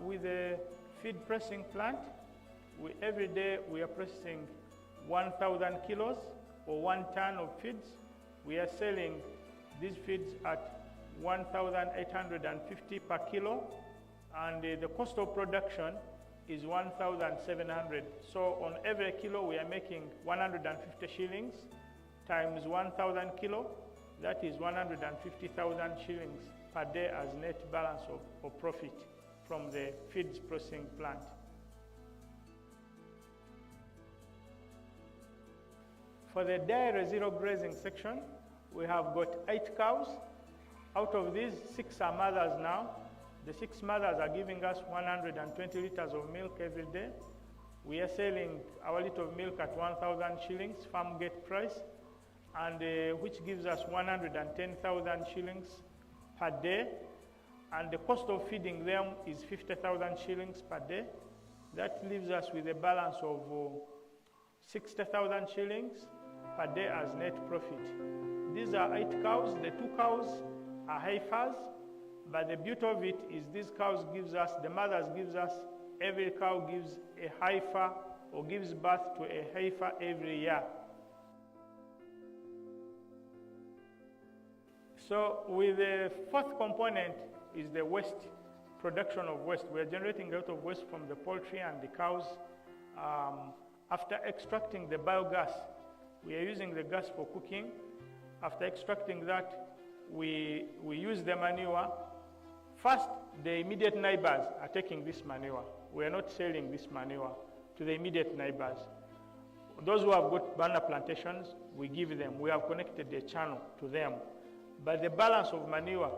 With the feed pressing plant, every day we are processing 1,000 kilos or 1 ton of feeds. We are selling these feeds at 1,850 per kilo, and the cost of production is 1,700. So on every kilo we are making 150 shillings times 1,000 kilo. That is 150,000 shillings per day as net balance of profit from the feeds processing plant. For the dairy zero grazing section, we have got 8 cows. Out of these, 6 are mothers now. The 6 mothers are giving us 120 liters of milk every day. We are selling our liter of milk at 1,000 shillings, farm gate price, and which gives us 110,000 shillings per day. And the cost of feeding them is 50,000 shillings per day. That leaves us with a balance of 60,000 shillings per day as net profit. These are 8 cows. The 2 cows are heifers, but the beauty of it is these cows gives us, the mothers gives us, every cow gives a heifer or gives birth to a heifer every year. So with the 4th component is the waste, production of waste. We are generating a lot of waste from the poultry and the cows. After extracting the biogas, we are using the gas for cooking. After extracting that, we use the manure. First, the immediate neighbors are taking this manure. We are not selling this manure to the immediate neighbors. Those who have got banana plantations, we give them. We have connected the channel to them. But the balance of manure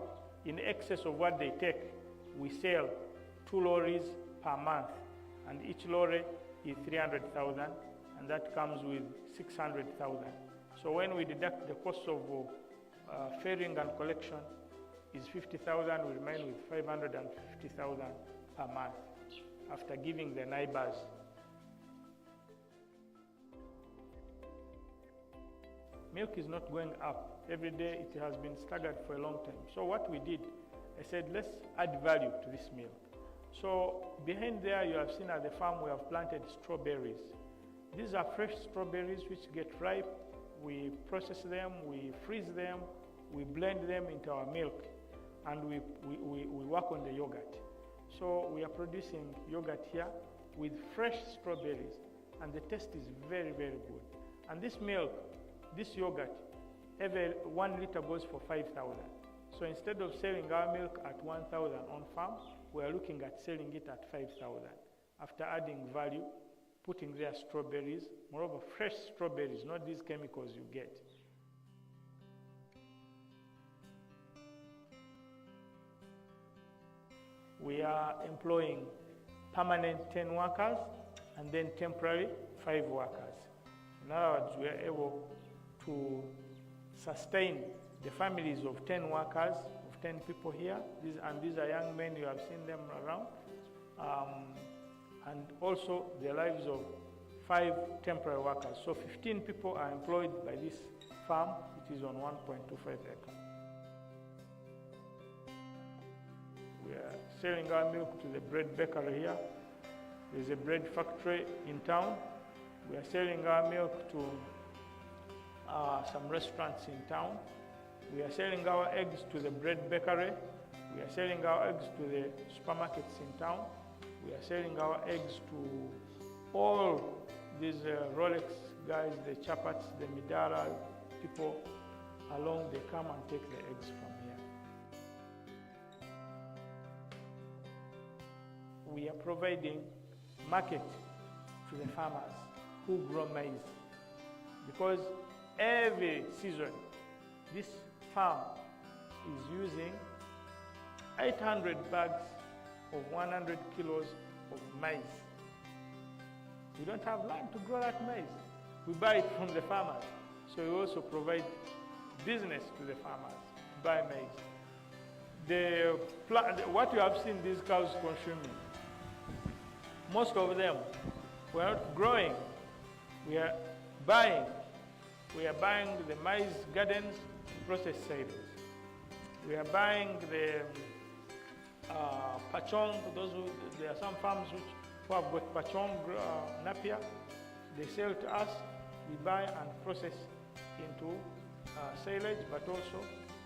in excess of what they take, we sell 2 lorries per month. And each lorry is 300,000, and that comes with 600,000. So when we deduct the cost of ferrying and collection is 50,000, we remain with 550,000 per month after giving the neighbors. Milk is not going up. Every day it has been staggered for a long time. So what we did, I said, let's add value to this milk. So behind there, you have seen at the farm, we have planted strawberries. These are fresh strawberries which get ripe. We process them, we freeze them, we blend them into our milk, and we work on the yogurt. So we are producing yogurt here with fresh strawberries, and the taste is very, very good. And this milk, this yogurt, every 1 liter goes for 5,000. So instead of selling our milk at 1,000 on farm, we are looking at selling it at 5,000. After adding value, putting their strawberries, moreover fresh strawberries, not these chemicals you get. We are employing permanent 10 workers and then temporary 5 workers. In other words, we are able to sustain the families of 10 workers, of 10 people here. These are young men, you have seen them around. And also the lives of 5 temporary workers. So 15 people are employed by this farm, which is on 1.25 acres. We are selling our milk to the bread bakery here. There's a bread factory in town. We are selling our milk to some restaurants in town. We are selling our eggs to the bread bakery. We are selling our eggs to the supermarkets in town. We are selling our eggs to all these Rolex guys, the Chapats, the Midara people along. They come and take the eggs from here. We are providing market to the farmers who grow maize, because every season this farm is using 800 bags of 100 kilos of maize. We don't have land to grow that maize. We buy it from the farmers. So we also provide business to the farmers to buy maize. What you have seen these cows consuming, most of them we are not growing. We are buying. We are buying the maize gardens to process silage. We are buying the pachong. There are some farms who have got pachong napier. They sell to us. We buy and process into silage, but also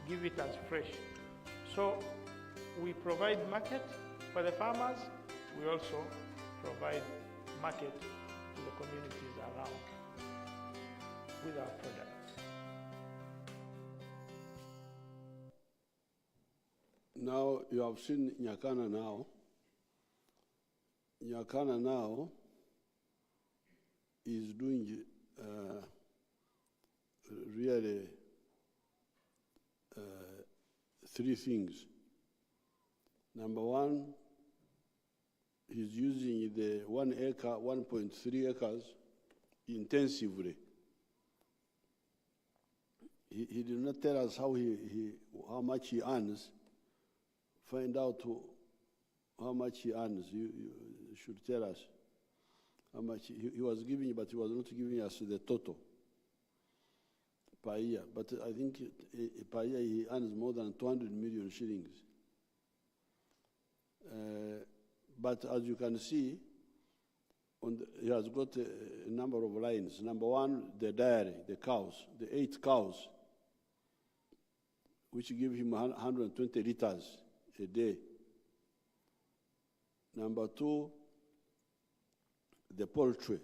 give it as fresh. So we provide market for the farmers. We also provide market to the communities around with our products.
Now you have seen Nyakana now. Nyakana now is doing really three things. Number one, he's using the 1 acre, 1.3 acres intensively. He did not tell us how much he earns. Find out how much he earns. You should tell us how much he was giving, but he was not giving us the total per year. But I think per year he earns more than 200 million shillings. But as you can see, he has got a number of lines. Number one, the dairy, the cows, the 8 cows, which give him 120 liters a day. Number two, the poultry,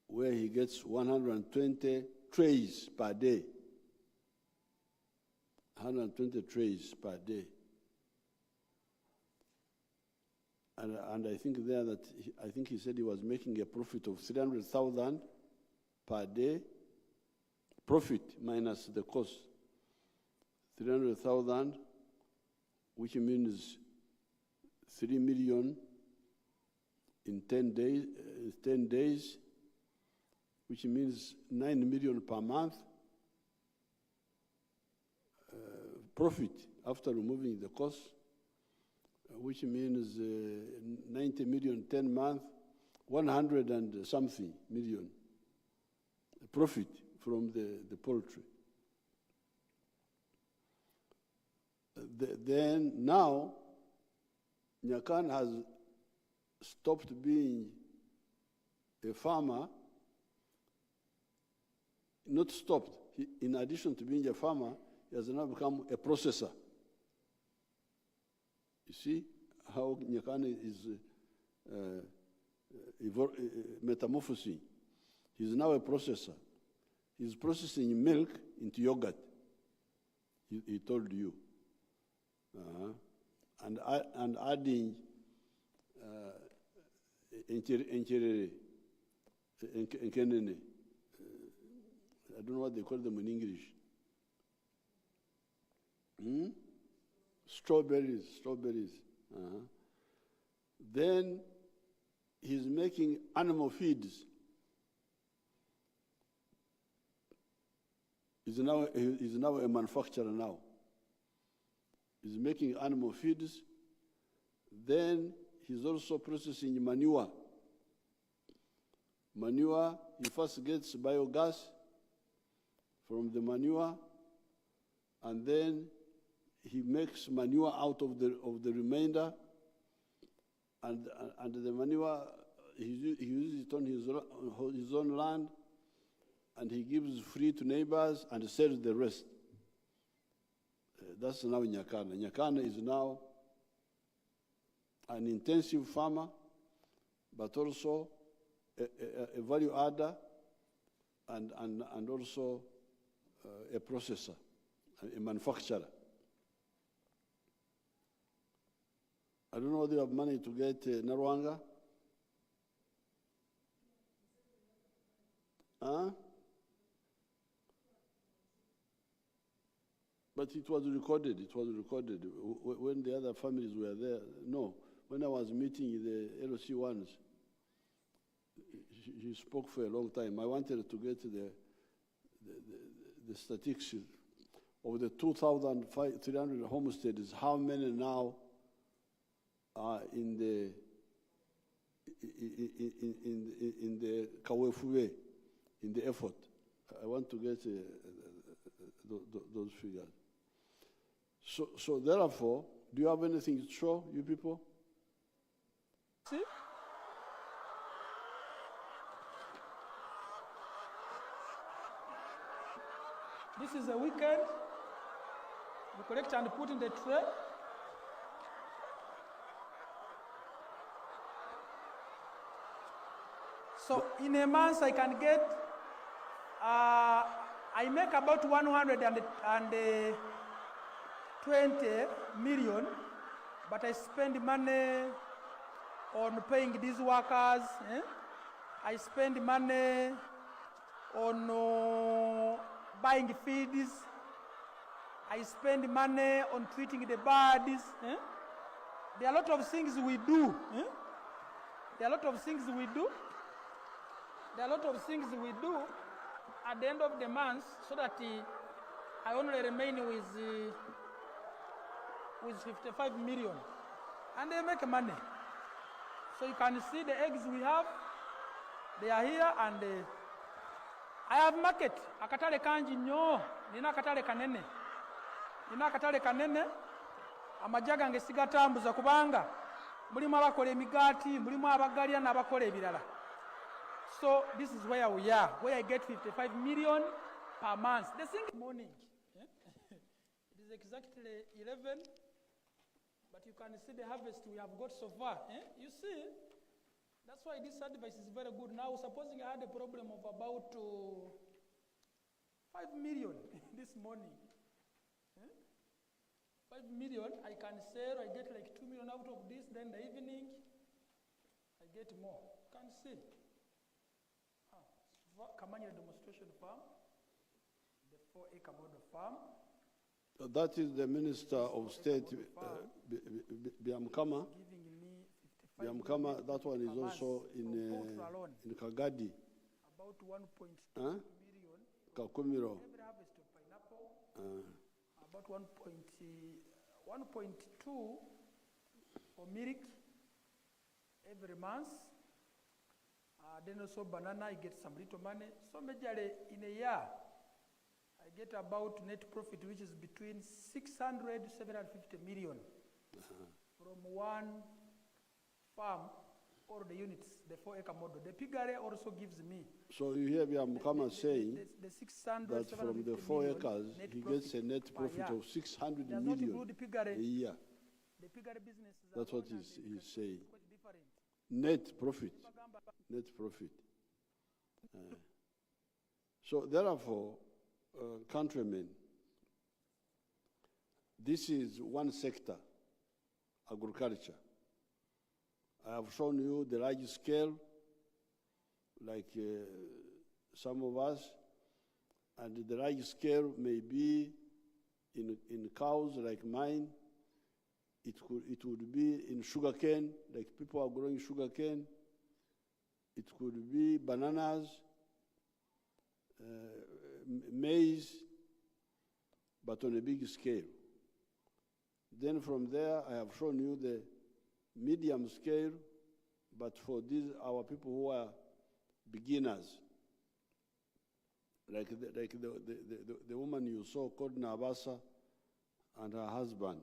where he gets 120 trays per day. 120 trays per day. And I think there that I think he said he was making a profit of 300,000 per day, profit minus the cost. 300,000, which means 3 million in 10 days, which means 9 million per month profit after removing the cost, which means 90 million 10 months, 100 and something million profit from the poultry. Then now, Nyakan has stopped being a farmer, not stopped. In addition to being a farmer, he has now become a processor. You see how Nyakan is metamorphosing. He's now a processor. He's processing milk into yogurt, he told you. And adding enkerere, enkenene. I don't know what they call them in English. Strawberries. Then he's making animal feeds. He's now a manufacturer now. He's making animal feeds. Then he's also processing manure. Manure, he first gets biogas from the manure, and then he makes manure out of the remainder, and the manure he uses it on his own land, and he gives free to neighbors and sells the rest. That's now Nyakana. Nyakana is now an intensive farmer, but also a value adder, and also a processor, a manufacturer. I don't know whether you have money to get Narwanga. Huh? But it was recorded. When the other families were there. No, when I was meeting the LOC ones, he spoke for a long time. I wanted to get the statistics of the 2,300 homesteads. How many now are in the Kawefuwe, in the effort? I want to get those figures. So therefore, do you have anything to show, you people?
See? This is a weekend. We collect and put in the tray. So in a month I can get, I make about 120 million, but I spend money on paying these workers. I spend money on buying feeds. I spend money on treating the birds. There are a lot of things we do. There are a lot of things we do. There are a lot of things we do at the end of the month so that I only remain with 55 million. And they make money. So you can see the eggs we have. They are here and I have market. Akatale kanji nyo. Nina akatale kanene. Nina akatale kanene. Amajaga ngesiga tambuza kubanga. Mulimu abakola emigati, mulimu abagalya n'abakola ebirala. So this is where we are, where I get 55 million per month. The thing morning. It is exactly 11, but you can see the harvest we have got so far. You see, that's why this advice is very good. Now, supposing I had a problem of about 5 million this morning. 5 million, I can sell, I get like 2 million out of this, then the evening, I get more. You can see. Kamanya demonstration farm, the 4-acre model farm.
That is the Minister of State, Byamukama. Byamukama, that one is also in Kagadi.
About 1.2 million.
Kakumiro.
Every harvest of pineapple. About 1.2 for milk every month. Then also banana, I get some little money. So majorly in a year, I get about net profit, which is between 600 to 750 million from one farm or the units, the 4-acre model. The piggery also gives me.
So you hear Byamukama saying
the 600,
that from the 4 acres, he gets a net profit of 600 million a year.
The piggery business is
That's what he's saying.
quite different.
Net profit. Net profit. So therefore, countrymen, this is one sector, agriculture. I have shown you the large scale, like some of us, and the large scale may be in cows like mine. It would be in sugarcane, like people are growing sugarcane. It could be bananas, maize, but on a big scale. Then from there, I have shown you the medium scale, but for these, our people who are beginners, like the woman you saw called Nabasa and her husband,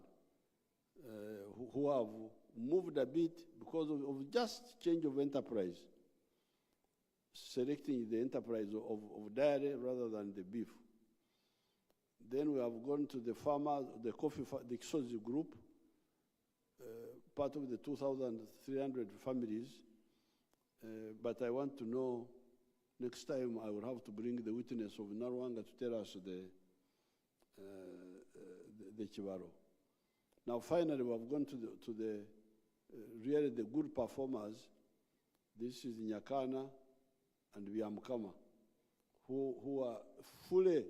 who have moved a bit because of just change of enterprise, selecting the enterprise of dairy rather than the beef. Then we have gone to the farmers, the Kisozi group, part of the 2,300 families. But I want to know, next time I will have to bring the witness of Narwanga to tell us the Chivaro. Now finally we have gone to the really the good performers. This is Nyakana and Byamukama, who are fully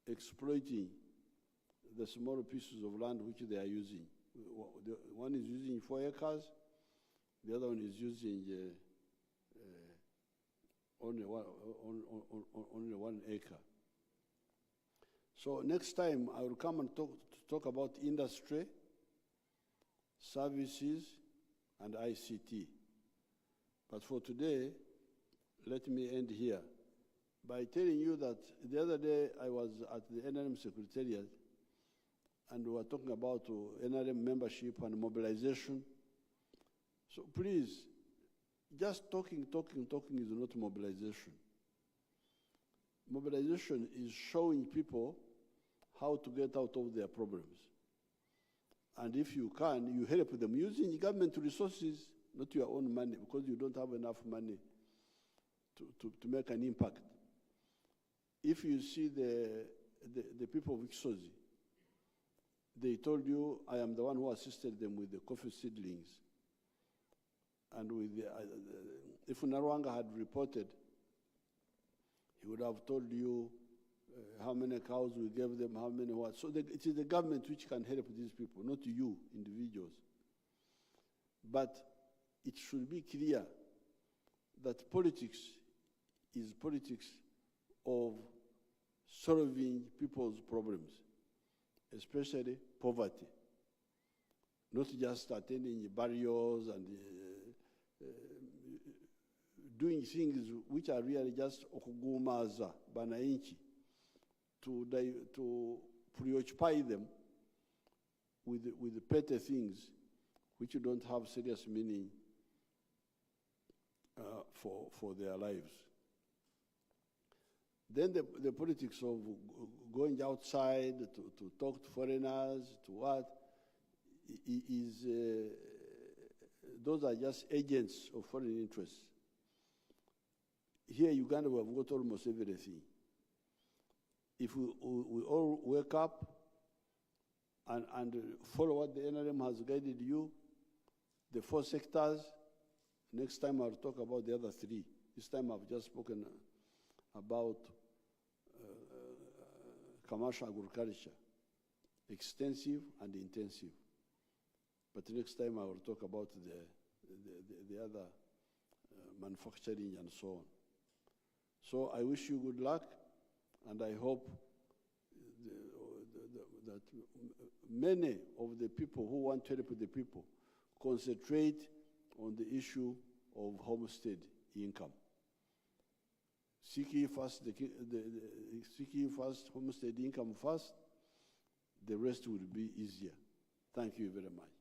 exploiting the small pieces of land which they are using. One is using 4 acres, the other one is using only 1 acre. So next time I will come and talk about industry, services, and ICT. But for today, let me end here by telling you that the other day I was at the NRM Secretariat and we were talking about NRM membership and mobilization. So please, just talking is not mobilization. Mobilization is showing people how to get out of their problems. And if you can, you help them using government resources, not your own money, because you don't have enough money to make an impact. If you see the people of Kisozi, they told you, I am the one who assisted them with the coffee seedlings. And with if Narwanga had reported, He would have told you how many cows we gave them, how many what. So it is the government which can help these people, not you, individuals. But it should be clear that politics is politics of solving people's problems, especially poverty, not just attending barriers and doing things which are really just okugumaza bananchi, to preoccupy them with petty things which don't have serious meaning for their lives. Then the politics of going outside to talk to foreigners, to what, those are just agents of foreign interests. Here in Uganda, we have got almost everything. If we all wake up and follow what the NRM has guided you, the 4 sectors, next time I'll talk about the other 3. This time I've just spoken about commercial agriculture, extensive and intensive. But next time I will talk about the other manufacturing and so on. So I wish you good luck, and I hope that many of the people who want to help the people concentrate on the issue of homestead income. Seeking first homestead income first, the rest will be easier. Thank you very much.